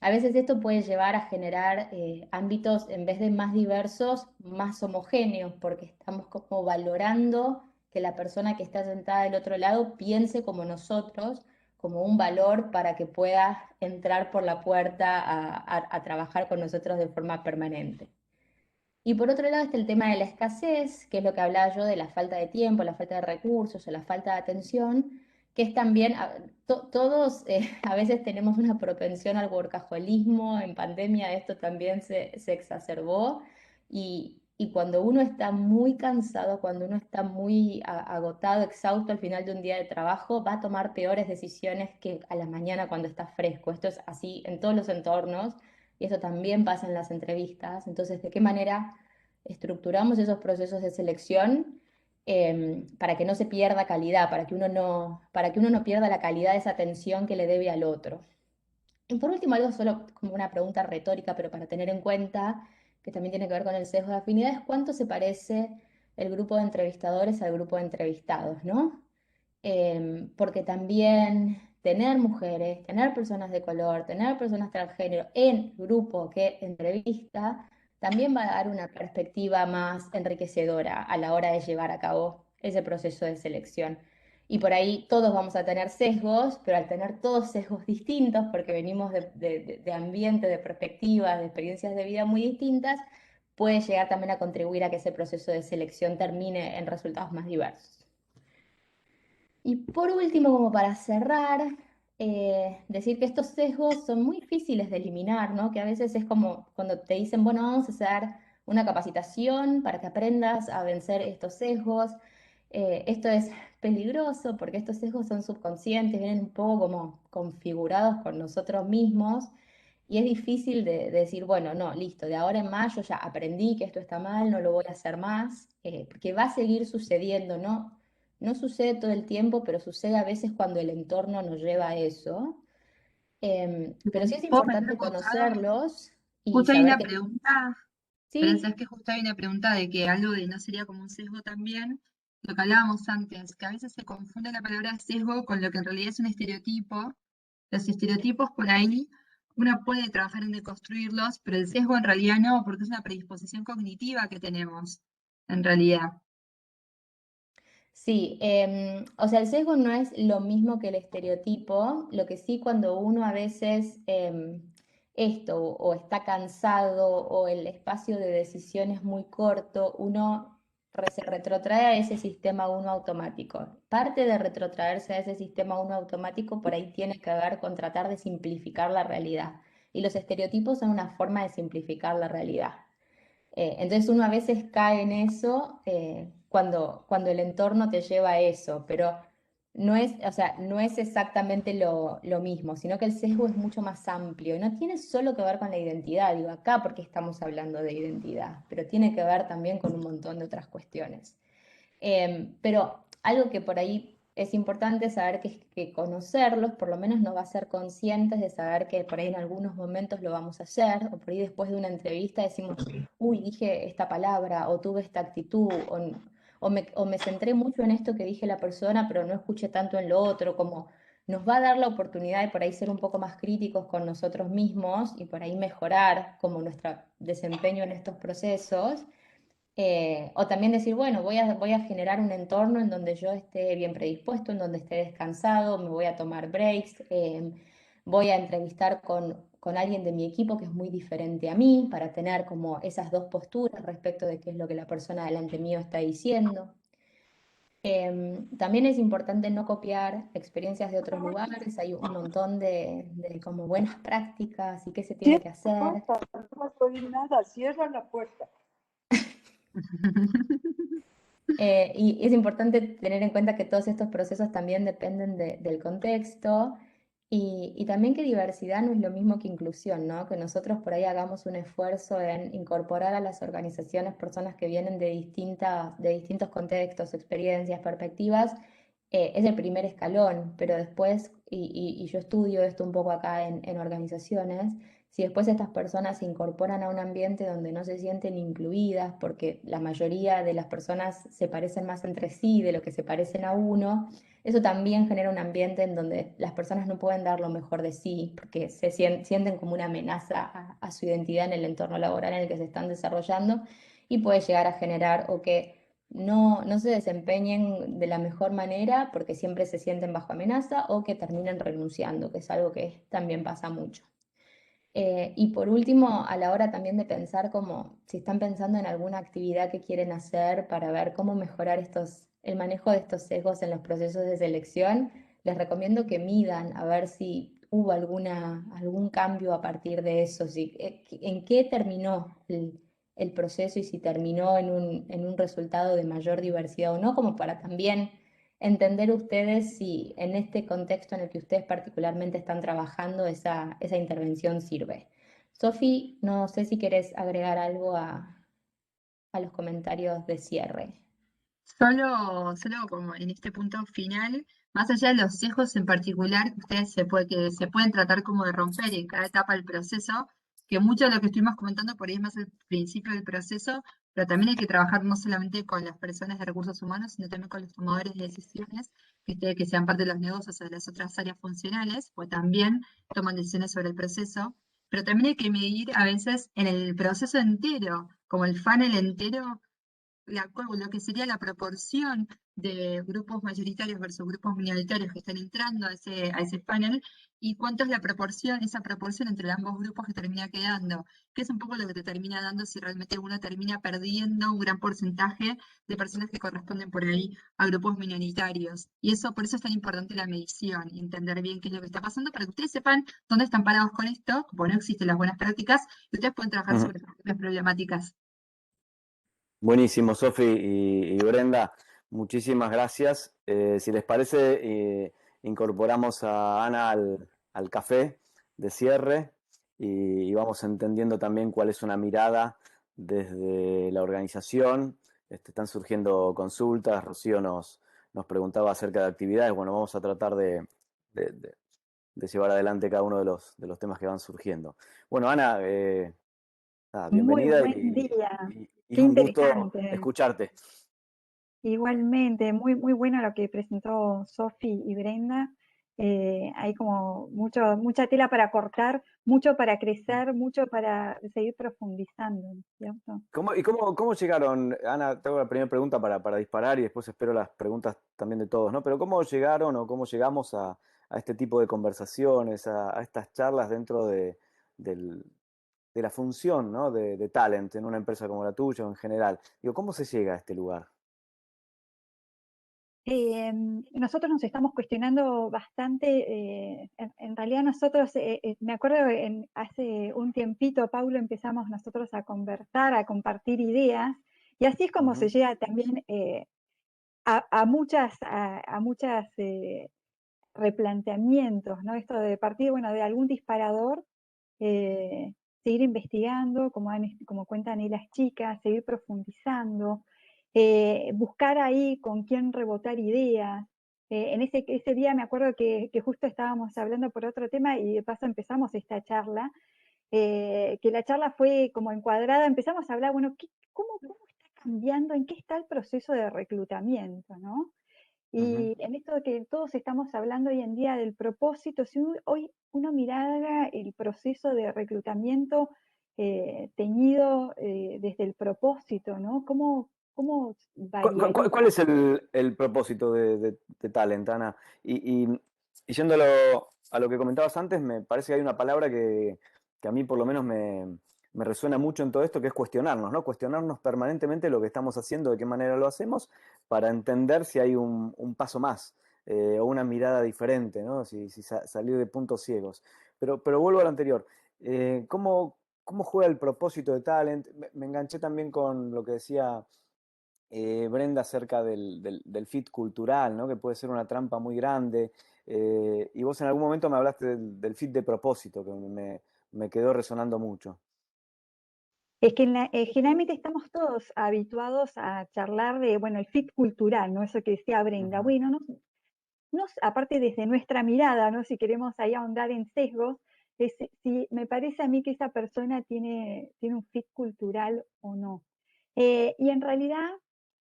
a veces esto puede llevar a generar ámbitos, en vez de más diversos, más homogéneos, porque estamos como valorando que la persona que está sentada del otro lado piense como nosotros, como un valor para que pueda entrar por la puerta a trabajar con nosotros de forma permanente. Y por otro lado está el tema de la escasez, que es lo que hablaba yo de la falta de tiempo, la falta de recursos o la falta de atención, que es también, todos a veces tenemos una propensión al workaholismo, en pandemia esto también se exacerbó, y Y cuando uno está muy cansado, cuando uno está muy agotado, exhausto al final de un día de trabajo, va a tomar peores decisiones que a la mañana cuando está fresco. Esto es así en todos los entornos y eso también pasa en las entrevistas. Entonces, ¿de qué manera estructuramos esos procesos de selección para que no se pierda calidad, para que uno no pierda la calidad de esa atención que le debe al otro? Y por último, algo solo como una pregunta retórica, pero para tener en cuenta, que también tiene que ver con el sesgo de afinidad, es cuánto se parece el grupo de entrevistadores al grupo de entrevistados, ¿no? Porque también tener mujeres, tener personas de color, tener personas transgénero en grupo que entrevista, también va a dar una perspectiva más enriquecedora a la hora de llevar a cabo ese proceso de selección. Y por ahí todos vamos a tener sesgos, pero al tener todos sesgos distintos, porque venimos de ambientes, de perspectivas, de experiencias de vida muy distintas, puede llegar también a contribuir a que ese proceso de selección termine en resultados más diversos. Y por último, como para cerrar, decir que estos sesgos son muy difíciles de eliminar, ¿no? Que a veces es como cuando te dicen, bueno, vamos a hacer una capacitación para que aprendas a vencer estos sesgos. Esto es peligroso porque estos sesgos son subconscientes, vienen un poco como configurados con nosotros mismos y es difícil de decir, bueno, no, listo, de ahora en más yo ya aprendí que esto está mal, no lo voy a hacer más, porque va a seguir sucediendo, ¿no? No sucede todo el tiempo, pero sucede a veces cuando el entorno nos lleva a eso. Pero sí es ¿Puedo meter importante costado? conocerlos y Justo hay saber una que pregunta, pero sí, sabes que justo hay una pregunta de que algo de no sería como un sesgo también, lo que hablábamos antes, que a veces se confunde la palabra sesgo con lo que en realidad es un estereotipo. Los estereotipos por ahí uno puede trabajar en deconstruirlos, pero el sesgo en realidad no, porque es una predisposición cognitiva que tenemos, en realidad. sí, o sea, el sesgo no es lo mismo que el estereotipo, lo que sí cuando uno a veces esto o está cansado o el espacio de decisión es muy corto, uno se retrotrae a ese sistema uno automático. Parte de retrotraerse a ese sistema uno automático por ahí tiene que ver con tratar de simplificar la realidad. Y los estereotipos son una forma de simplificar la realidad. Entonces uno a veces cae en eso cuando el entorno te lleva a eso, pero no es, o sea, no es exactamente lo mismo, sino que el sesgo es mucho más amplio y no tiene solo que ver con la identidad, digo acá porque estamos hablando de identidad, pero tiene que ver también con un montón de otras cuestiones. Pero algo que por ahí es importante saber que conocerlos, por lo menos nos va a ser conscientes de saber que por ahí en algunos momentos lo vamos a hacer, o por ahí después de una entrevista decimos, uy, dije esta palabra, o tuve esta actitud, o me centré mucho en esto que dije la persona, pero no escuché tanto en lo otro, como nos va a dar la oportunidad de por ahí ser un poco más críticos con nosotros mismos y por ahí mejorar como nuestro desempeño en estos procesos. O también decir, bueno, voy a generar un entorno en donde yo esté bien predispuesto, en donde esté descansado, me voy a tomar breaks, voy a entrevistar con alguien de mi equipo que es muy diferente a mí para tener como esas dos posturas respecto de qué es lo que la persona delante mío está diciendo. También es importante no copiar experiencias de otros lugares, hay un montón de como buenas prácticas y qué se tiene que hacer. No vas a oír nada, cierra la puerta. Y es importante tener en cuenta que todos estos procesos también dependen del contexto y también que diversidad no es lo mismo que inclusión, ¿no? Que nosotros por ahí hagamos un esfuerzo en incorporar a las organizaciones personas que vienen de distintos contextos, experiencias, perspectivas, es el primer escalón, pero después, y yo estudio esto un poco acá en organizaciones, si después estas personas se incorporan a un ambiente donde no se sienten incluidas, porque la mayoría de las personas se parecen más entre sí de lo que se parecen a uno, eso también genera un ambiente en donde las personas no pueden dar lo mejor de sí, porque se sienten como una amenaza a su identidad en el entorno laboral en el que se están desarrollando y puede llegar a generar o que no se desempeñen de la mejor manera porque siempre se sienten bajo amenaza o que terminen renunciando, que es algo que también pasa mucho. Y por último, a la hora también de pensar como si están pensando en alguna actividad que quieren hacer para ver cómo mejorar el manejo de estos sesgos en los procesos de selección, les recomiendo que midan a ver si hubo algún cambio a partir de eso, en qué terminó el proceso y si terminó en un resultado de mayor diversidad o no, como para también entender ustedes si en este contexto en el que ustedes particularmente están trabajando esa intervención sirve. Sofi, no sé si querés agregar algo a los comentarios de cierre. Solo como en este punto final, más allá de los sesgos en particular, que que se pueden tratar como de romper en cada etapa del proceso, que mucho de lo que estuvimos comentando por ahí es más el principio del proceso, pero también hay que trabajar no solamente con las personas de recursos humanos, sino también con los tomadores de decisiones, que sean parte de los negocios o de las otras áreas funcionales, pues también toman decisiones sobre el proceso, pero también hay que medir a veces en el proceso entero, como el funnel entero lo que sería la proporción de grupos mayoritarios versus grupos minoritarios que están entrando a ese panel y cuánto es esa proporción entre ambos grupos que termina quedando, que es un poco lo que te termina dando si realmente uno termina perdiendo un gran porcentaje de personas que corresponden por ahí a grupos minoritarios. Y eso, por eso es tan importante la medición, y entender bien qué es lo que está pasando para que ustedes sepan dónde están parados con esto, como no existen las buenas prácticas, y ustedes pueden trabajar sobre las problemáticas. Buenísimo, Sofi y Brenda, muchísimas gracias. Si les parece, incorporamos a Ana al café de cierre y vamos entendiendo también cuál es una mirada desde la organización. Están surgiendo consultas, Rocío nos preguntaba acerca de actividades. Bueno, vamos a tratar de llevar adelante cada uno de los temas que van surgiendo. Bueno, Ana, Muy bienvenida buen día, y qué un gusto interesante. escucharte. Igualmente, muy bueno lo que presentó Sofi y Brenda. Hay como mucha tela para cortar, mucho para crecer, mucho para seguir profundizando, ¿cierto? ¿Cómo llegaron, Ana? Tengo la primera pregunta para disparar y después espero las preguntas también de todos, ¿no? Pero ¿cómo llegaron o cómo llegamos a este tipo de conversaciones, a estas charlas dentro del- de la función, ¿no? de talent en una empresa como la tuya o en general? Digo, ¿cómo se llega a este lugar? Nosotros nos estamos cuestionando bastante, en realidad nosotros, me acuerdo hace un tiempito, Paulo, empezamos nosotros a conversar, a compartir ideas, y así es como se llega también a muchas replanteamientos, ¿no? Esto de partir, bueno, de algún disparador, seguir investigando, como cuentan ahí las chicas, seguir profundizando, buscar ahí con quién rebotar ideas. En ese día me acuerdo que justo estábamos hablando por otro tema y de paso empezamos esta charla, que la charla fue como encuadrada, empezamos a hablar, bueno, ¿cómo está cambiando? ¿En qué está el proceso de reclutamiento, no? Y en esto de que todos estamos hablando hoy en día del propósito, si hoy uno mirara el proceso de reclutamiento teñido desde el propósito, ¿no? ¿Cómo variaría? ¿Cuál es el propósito de Talent, Ana? Y yendo a lo que comentabas antes, me parece que hay una palabra que a mí por lo menos me resuena mucho en todo esto, que es cuestionarnos, ¿no? Cuestionarnos permanentemente lo que estamos haciendo, de qué manera lo hacemos, para entender si hay un paso más o una mirada diferente, ¿no? Si salir de puntos ciegos. Pero vuelvo a lo anterior. ¿Cómo juega el propósito de Talent? Me enganché también con lo que decía Brenda acerca del fit cultural, ¿no? Que puede ser una trampa muy grande. Y vos en algún momento me hablaste del fit de propósito, que me quedó resonando mucho. Es que generalmente estamos todos habituados a charlar de, bueno, el fit cultural, ¿no? Eso que decía Brenda. Bueno, aparte desde nuestra mirada, ¿no? Si queremos ahí ahondar en sesgos, si me parece a mí que esa persona tiene un fit cultural o no. Y en realidad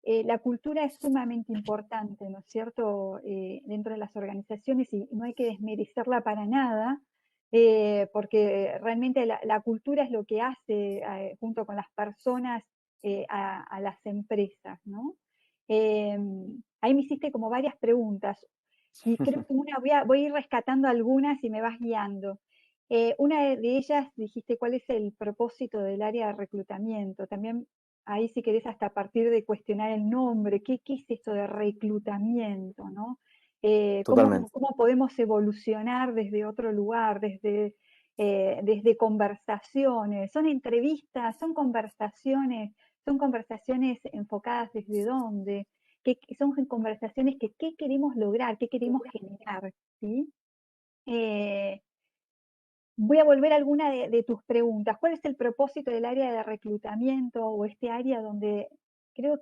la cultura es sumamente importante, ¿no es cierto?, dentro de las organizaciones y no hay que desmerecerla para nada, porque realmente la cultura es lo que hace, junto con las personas, a las empresas, ¿no? Ahí me hiciste como varias preguntas y creo que voy a ir rescatando algunas y me vas guiando. Una de ellas dijiste cuál es el propósito del área de reclutamiento. También ahí si querés hasta a partir de cuestionar el nombre, ¿qué es esto de reclutamiento, no? Totalmente. ¿Cómo podemos evolucionar desde otro lugar, desde desde conversaciones, son entrevistas, son conversaciones enfocadas desde dónde, son conversaciones que qué queremos lograr, qué queremos generar, ¿sí? Voy a volver a alguna de tus preguntas. ¿Cuál es el propósito del área de reclutamiento o este área donde yo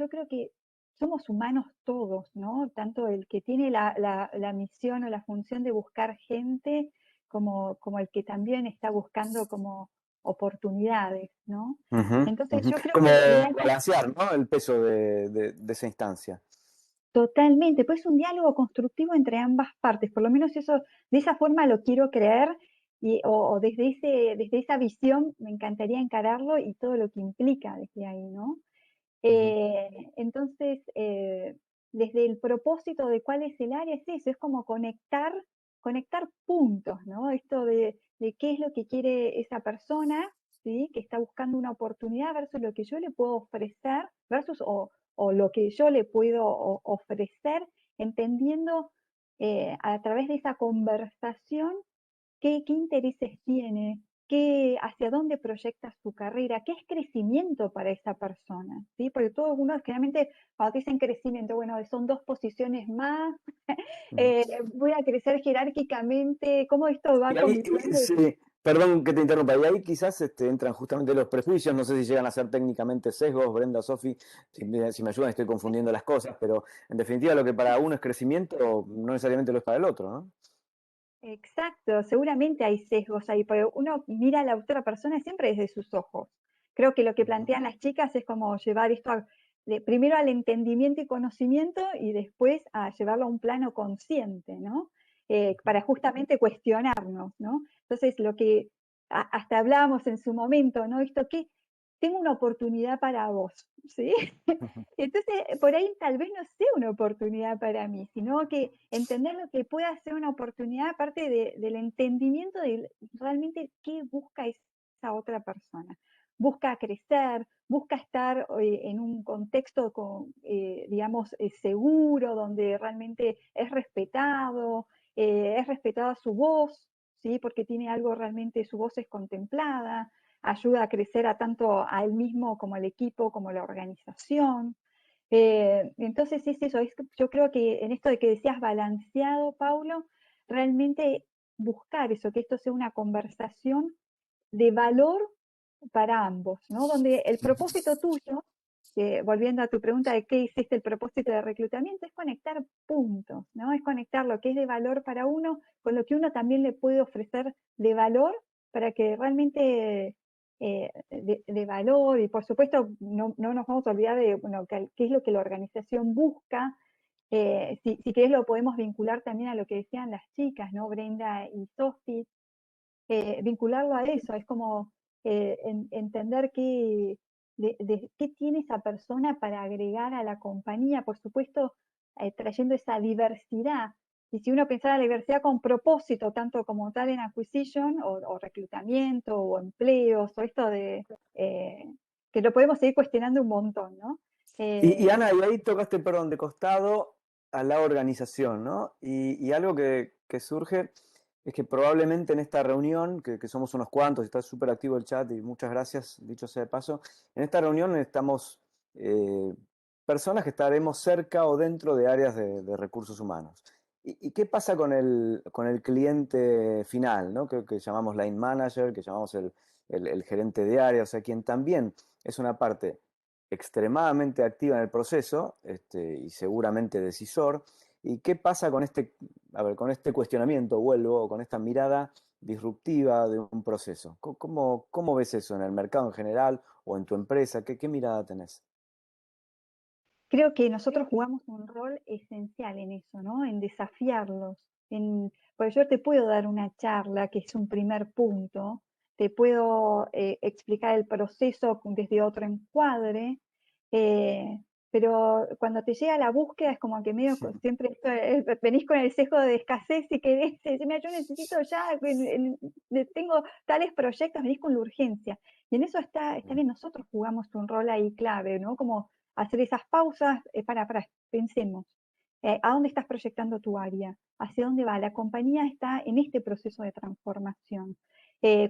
creo que somos humanos todos, ¿no? Tanto el que tiene la misión o la función de buscar gente como el que también está buscando como oportunidades, ¿no? Ujú, Entonces ujú. yo creo Como que el área balancear, ¿no? El peso de esa instancia. totalmente, pues un diálogo constructivo entre ambas partes, por lo menos eso, de esa forma lo quiero creer, o desde esa visión me encantaría encararlo y todo lo que implica desde ahí, ¿no? Ujú. Entonces, desde el propósito de cuál es el área, es eso, es como conectar puntos, ¿no? Esto de qué es lo que quiere esa persona, ¿sí? Que está buscando una oportunidad versus lo que yo le puedo ofrecer, versus o lo que yo le puedo ofrecer, entendiendo a través de esa conversación qué intereses tiene, hacia dónde proyecta su carrera, qué es crecimiento para esa persona, ¿sí? Porque todos uno generalmente cuando te dicen crecimiento, bueno, son 2 posiciones más, Ujú. voy a crecer jerárquicamente, cómo esto va Y ahí, convirtiendo. sí, perdón que te interrumpa, y ahí quizás entran justamente los prejuicios, no sé si llegan a ser técnicamente sesgos, Brenda, Sofi, si me ayudan estoy confundiendo las cosas, pero en definitiva lo que para uno es crecimiento no necesariamente lo es para el otro, ¿no? Exacto, seguramente hay sesgos ahí, porque uno mira a la otra persona siempre desde sus ojos. Creo que lo que plantean las chicas es como llevar esto primero al entendimiento y conocimiento y después a llevarlo a un plano consciente, ¿no? Para justamente cuestionarnos, ¿no? Entonces, lo que hasta hablábamos en su momento, ¿no? Esto que tengo una oportunidad para vos, ¿sí? Entonces, por ahí tal vez no sea una oportunidad para mí, sino que entender lo que pueda ser una oportunidad, aparte del entendimiento de realmente qué busca esa otra persona. Busca crecer, busca estar en un contexto, digamos, seguro, donde realmente es respetada su voz, ¿sí? Porque tiene algo realmente, su voz es contemplada, ayuda a crecer tanto a él mismo como al equipo, como a la organización. Entonces es eso, yo creo que en esto de que decías balanceado, Paulo, realmente buscar eso, que esto sea una conversación de valor para ambos, ¿no? Donde el propósito tuyo, volviendo a tu pregunta de qué hiciste el propósito de reclutamiento, es conectar puntos, ¿no? Es conectar lo que es de valor para uno con lo que uno también le puede ofrecer de valor para que realmente de valor, y por supuesto no nos vamos a olvidar de bueno, qué es lo que la organización busca. Si querés lo podemos vincular también a lo que decían las chicas, ¿no? Brenda y Sofi, vincularlo a eso, es como entender qué tiene esa persona para agregar a la compañía, por supuesto, trayendo esa diversidad. Y si uno pensara la diversidad con propósito, tanto como tal en acquisition o reclutamiento o empleos, o esto que lo podemos seguir cuestionando un montón, ¿no? Y Ana, y ahí tocaste, perdón, de costado a la organización, ¿no? Y algo que surge es que probablemente en esta reunión, que somos unos cuantos, está súper activo el chat y muchas gracias, dicho sea de paso, en esta reunión estamos personas que estaremos cerca o dentro de áreas de recursos humanos. ¿Y qué pasa con el cliente final, ¿no? Que llamamos line manager, que llamamos el gerente de área, o sea, quien también es una parte extremadamente activa en el proceso y seguramente decisor. ¿Y qué pasa con con este cuestionamiento, vuelvo, con esta mirada disruptiva de un proceso? ¿Cómo ves eso en el mercado en general o en tu empresa? ¿Qué mirada tenés? Creo que nosotros jugamos un rol esencial en eso, ¿no? En desafiarlos. Porque yo te puedo dar una charla, que es un primer punto, te puedo explicar el proceso desde otro encuadre, eh, pero cuando te llega la búsqueda es como que medio siempre venís con el sesgo de escasez y querés decir, mira, yo necesito ya, tengo tales proyectos, venís con la urgencia. Y en eso está bien, nosotros jugamos un rol ahí clave, ¿no? Como hacer esas pausas, para, pensemos, ¿A dónde estás proyectando tu área? ¿Hacia dónde va? La compañía está en este proceso de transformación,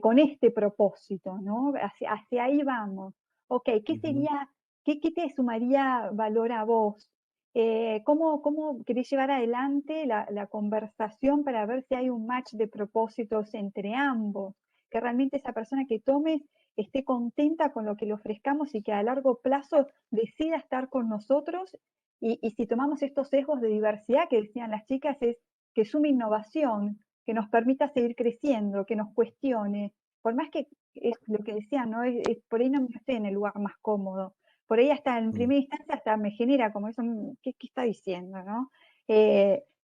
con este propósito, ¿no? Hacia ahí vamos. Ok, ¿qué sería, qué te sumaría valor a vos? ¿Cómo querés llevar adelante la conversación para ver si hay un match de propósitos entre ambos? Que realmente esa persona que tomes esté contenta con lo que le ofrezcamos y que a largo plazo decida estar con nosotros. Y si tomamos estos sesgos de diversidad que decían las chicas, es que sume innovación, que nos permita seguir creciendo, que nos cuestione. Por más que es lo que decían, ¿no? Por ahí no me estoy en el lugar más cómodo. Por ahí hasta en primera instancia hasta me genera como eso, ¿qué está diciendo, no?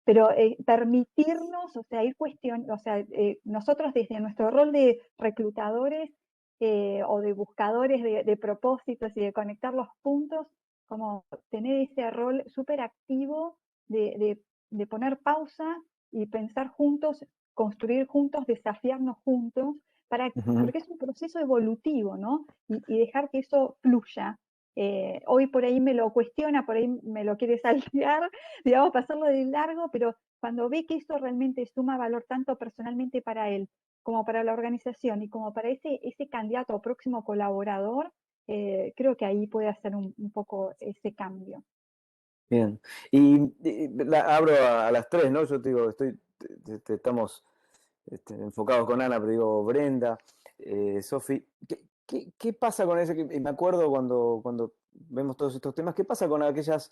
Pero permitirnos, o sea, ir cuestionando, o sea, nosotros desde nuestro rol de reclutadores o de buscadores de propósitos y de conectar los puntos, como tener ese rol súper activo de poner pausa y pensar juntos, construir juntos, desafiarnos juntos, porque es un proceso evolutivo, ¿no? Y dejar que eso fluya. Hoy por ahí me lo cuestiona, por ahí me lo quiere saltear, digamos, pasarlo de largo, pero cuando ve que eso realmente suma valor tanto personalmente para él, como para la organización y como para ese candidato o próximo colaborador, creo que ahí puede hacer un poco ese cambio. Bien. Y abro a las tres, ¿no? Yo te digo, estamos enfocados con Ana, pero digo, Brenda, Sofi, ¿qué pasa con ese? Me acuerdo cuando vemos todos estos temas, ¿qué pasa con aquellos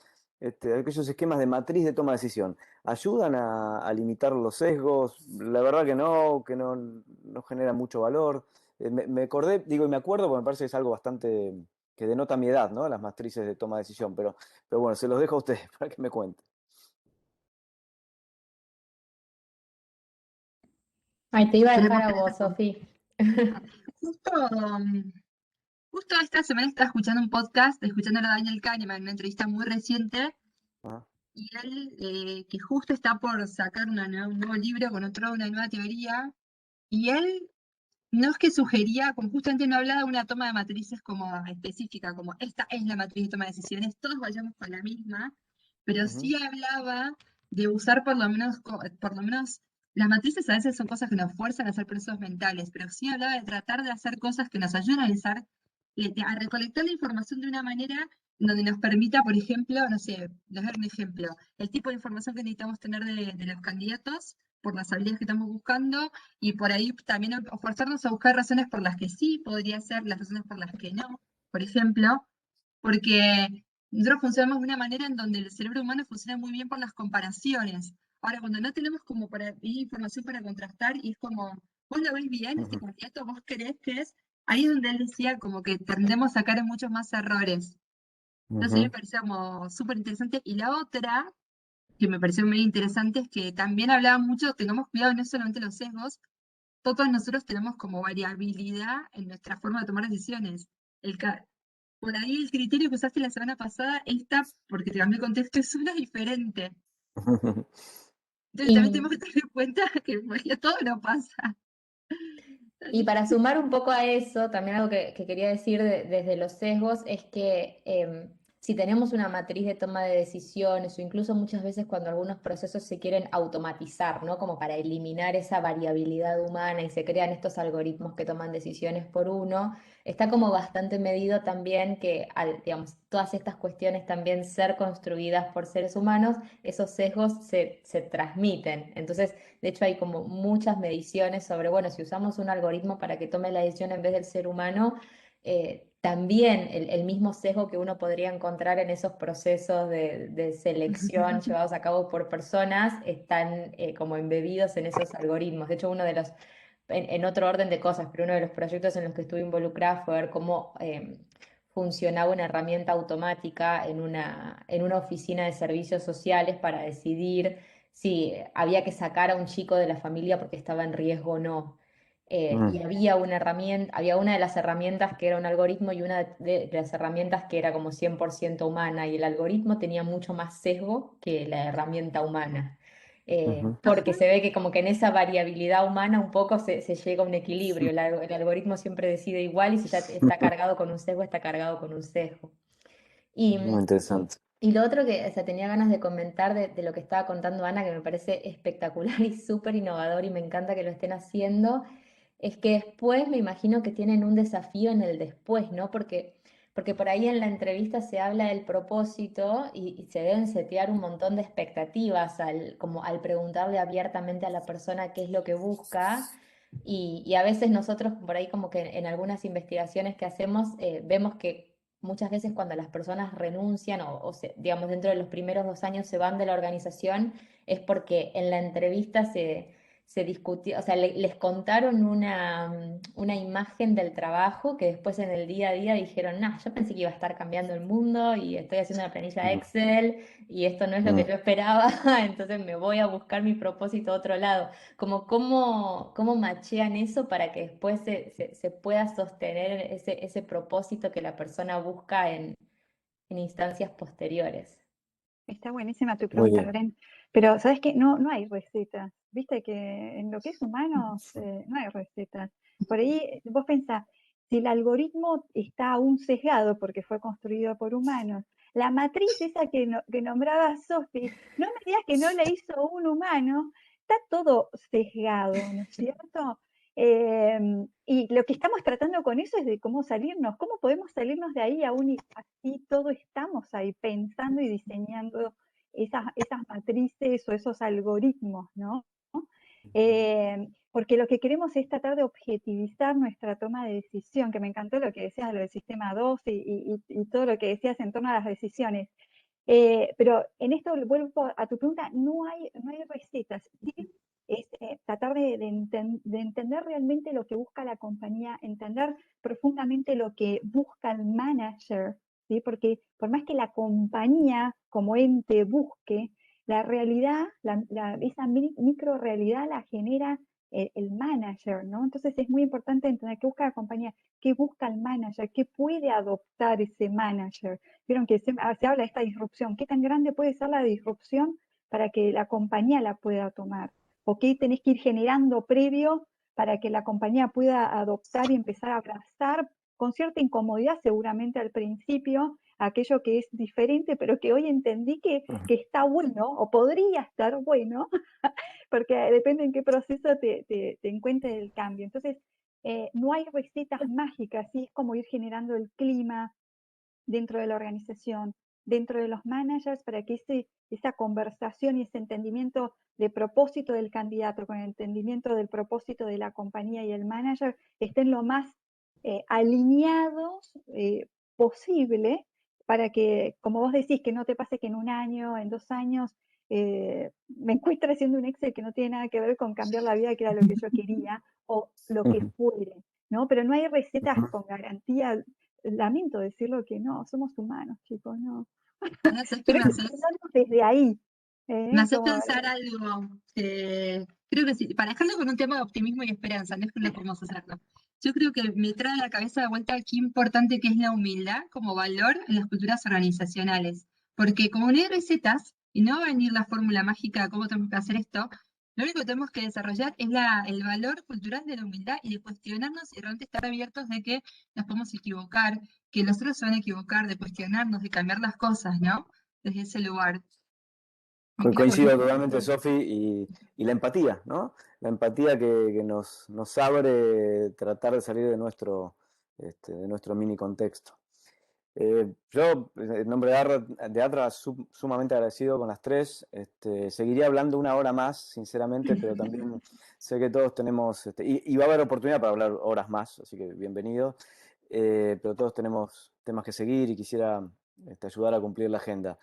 esquemas de matriz de toma de decisión? ¿Ayudan a limitar los sesgos? La verdad que no genera mucho valor. Me acordé, digo, y me acuerdo porque me parece que es algo bastante que denota mi edad, ¿no? Las matrices de toma de decisión, pero bueno, se los dejo a ustedes para que me cuenten. Ay, te iba a dejar a vos, Sofi. Justo, justo esta semana estaba escuchando un podcast, escuchándolo a Daniel Kahneman, una entrevista muy reciente, Ajá. y él, que justo está por sacar un nuevo libro con una nueva teoría, y él no es que sugería, como justamente no hablaba de una toma de matrices como específica, como esta es la matriz de toma de decisiones, todos vayamos con la misma, pero sí hablaba de usar por lo menos, las matrices a veces son cosas que nos fuerzan a hacer procesos mentales, pero sí hablaba de tratar de hacer cosas que nos ayuden a analizar, a recolectar la información de una manera donde nos permita, por ejemplo, no sé, les doy un ejemplo, el tipo de información que necesitamos tener de los candidatos por las habilidades que estamos buscando, y por ahí también forzarnos a buscar razones por las que sí podría ser, las razones por las que no, por ejemplo, porque nosotros funcionamos de una manera en donde el cerebro humano funciona muy bien por las comparaciones. Ahora, cuando no tenemos como información para contrastar, y es como, vos lo ves bien, este candidato, vos creés que es, ahí es donde él decía como que tendemos a caer en muchos más errores. Entonces a mí me parecía como súper interesante. Y la otra, que me pareció muy interesante, es que también hablaba mucho, tengamos cuidado no solamente los sesgos, todos nosotros tenemos como variabilidad en nuestra forma de tomar decisiones. Por ahí el criterio que usaste la semana pasada, porque te cambió el contexto, es una diferente. Entonces también tenemos que tener en cuenta que todo no pasa. Y para sumar un poco a eso, también algo que quería decir desde los sesgos es que si tenemos una matriz de toma de decisiones o incluso muchas veces cuando algunos procesos se quieren automatizar, ¿no? Como para eliminar esa variabilidad humana y se crean estos algoritmos que toman decisiones por uno, está como bastante medido también que digamos, todas estas cuestiones también ser construidas por seres humanos, esos sesgos se transmiten. Entonces, de hecho, hay como muchas mediciones sobre, bueno, si usamos un algoritmo para que tome la decisión en vez del ser humano, también el mismo sesgo que uno podría encontrar en esos procesos de selección llevados a cabo por personas están como embebidos en esos algoritmos. De hecho, en otro orden de cosas, pero uno de los proyectos en los que estuve involucrada fue ver cómo funcionaba una herramienta automática en una oficina de servicios sociales para decidir si había que sacar a un chico de la familia porque estaba en riesgo o no. Y había una de las herramientas que era un algoritmo y una de las herramientas que era como 100% humana, y el algoritmo tenía mucho más sesgo que la herramienta humana. Porque se ve que como que en esa variabilidad humana un poco se llega a un equilibrio. El algoritmo siempre decide igual, y si ya está cargado con un sesgo, está cargado con un sesgo. Y Muy interesante. Y lo otro que, o sea, tenía ganas de comentar de lo que estaba contando Ana, que me parece espectacular y súper innovador y me encanta que lo estén haciendo, es que después me imagino que tienen un desafío en el después, ¿no? Porque por ahí en la entrevista se habla del propósito y se deben setear un montón de expectativas como al preguntarle abiertamente a la persona qué es lo que busca. Y a veces nosotros por ahí como que en algunas investigaciones que hacemos vemos que muchas veces cuando las personas renuncian digamos dentro de los primeros 2 años se van de la organización es porque en la entrevista se discutió, o sea, les contaron una imagen del trabajo que después en el día a día dijeron, nah, yo pensé que iba a estar cambiando el mundo y estoy haciendo una planilla Mm, Excel y esto no es lo que mm. yo esperaba, entonces me voy a buscar mi propósito a otro lado. Como cómo machean eso para que después se pueda sostener ese propósito que la persona busca en instancias posteriores. Está buenísima tu Muy pregunta, bien. Loren. Pero, ¿sabes qué? No hay recetas. Viste que en lo que es humanos no hay recetas. Por ahí vos pensás, si el algoritmo está aún sesgado porque fue construido por humanos, la matriz esa que nombraba Sofi, no me digas que no la hizo un humano, está todo sesgado, ¿no es cierto? Y lo que estamos tratando con eso es de cómo salirnos, cómo podemos salirnos de ahí aún y así todo estamos ahí pensando y diseñando esas matrices o esos algoritmos, ¿no? Porque lo que queremos es tratar de objetivizar nuestra toma de decisión, que me encantó lo que decías de lo del sistema 2 y todo lo que decías en torno a las decisiones. Pero en esto vuelvo a tu pregunta, no hay recetas. ¿Sí? Es tratar de entender realmente lo que busca la compañía, entender profundamente lo que busca el manager, ¿sí? Porque por más que la compañía como ente busque, la realidad, esa micro realidad la genera el manager, ¿no? Entonces es muy importante entender qué busca la compañía, qué busca el manager, qué puede adoptar ese manager. Vieron que se habla de esta disrupción. ¿Qué tan grande puede ser la disrupción para que la compañía la pueda tomar? ¿O qué tenés que ir generando previo para que la compañía pueda adoptar y empezar a abrazar con cierta incomodidad seguramente al principio aquello que es diferente, pero que hoy entendí que está bueno o podría estar bueno, porque depende en qué proceso te encuentres el cambio. Entonces, no hay recetas mágicas, ¿sí? Es como ir generando el clima dentro de la organización, dentro de los managers, para que esa conversación y ese entendimiento de propósito del candidato con el entendimiento del propósito de la compañía y el manager estén lo más alineados posible para que, como vos decís, que no te pase que en 1 año, en 2 años, me encuentre haciendo un Excel que no tiene nada que ver con cambiar la vida, que era lo que yo quería, o lo que fuere, ¿no? Pero no hay recetas con garantía. Lamento decirlo que no, somos humanos, chicos, no. Ahora, ¿sabes qué Pero me hay que haces? pensarlo desde ahí. Me hace Como, pensar algo. Creo que sí, para dejarlo con un tema de optimismo y esperanza, no es que no podemos hacerlo. Yo creo que me trae a la cabeza de vuelta qué importante que es la humildad como valor en las culturas organizacionales. Porque como no hay recetas y no va a venir la fórmula mágica de cómo tenemos que hacer esto, lo único que tenemos que desarrollar es el valor cultural de la humildad y de cuestionarnos y realmente estar abiertos de que nos podemos equivocar, que los otros se van a equivocar, de cuestionarnos, de cambiar las cosas, ¿no? Desde ese lugar. Me quedo con Coincido eso. totalmente, Sofi, y la empatía, ¿no? La empatía que nos abre tratar de salir de nuestro mini contexto. Yo, en nombre de Atra, sumamente agradecido con las tres. Seguiría hablando 1 hora más, sinceramente, pero también sé que todos tenemos, y va a haber oportunidad para hablar horas más, así que bienvenido. Pero todos tenemos temas que seguir y quisiera ayudar a cumplir la agenda.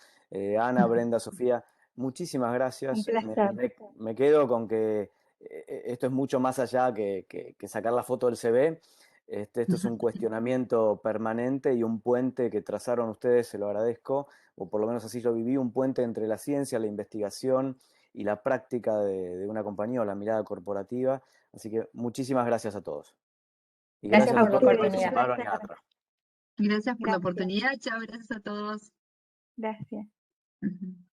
Ana, Brenda, Sofía, muchísimas un gracias. placer. Me quedo con que esto es mucho más allá que sacar la foto del CV. Esto es un cuestionamiento permanente y un puente que trazaron ustedes, se lo agradezco, o por lo menos así lo viví, un puente entre la ciencia, la investigación y la práctica de una compañía o la mirada corporativa. Así que muchísimas gracias a todos. Y Gracias gracias A a por la todos por ustedes, un oportunidad. participar en placer. ATRA. Gracias por la Gracias, oportunidad. Chao, gracias a todos. gracias. Ujú.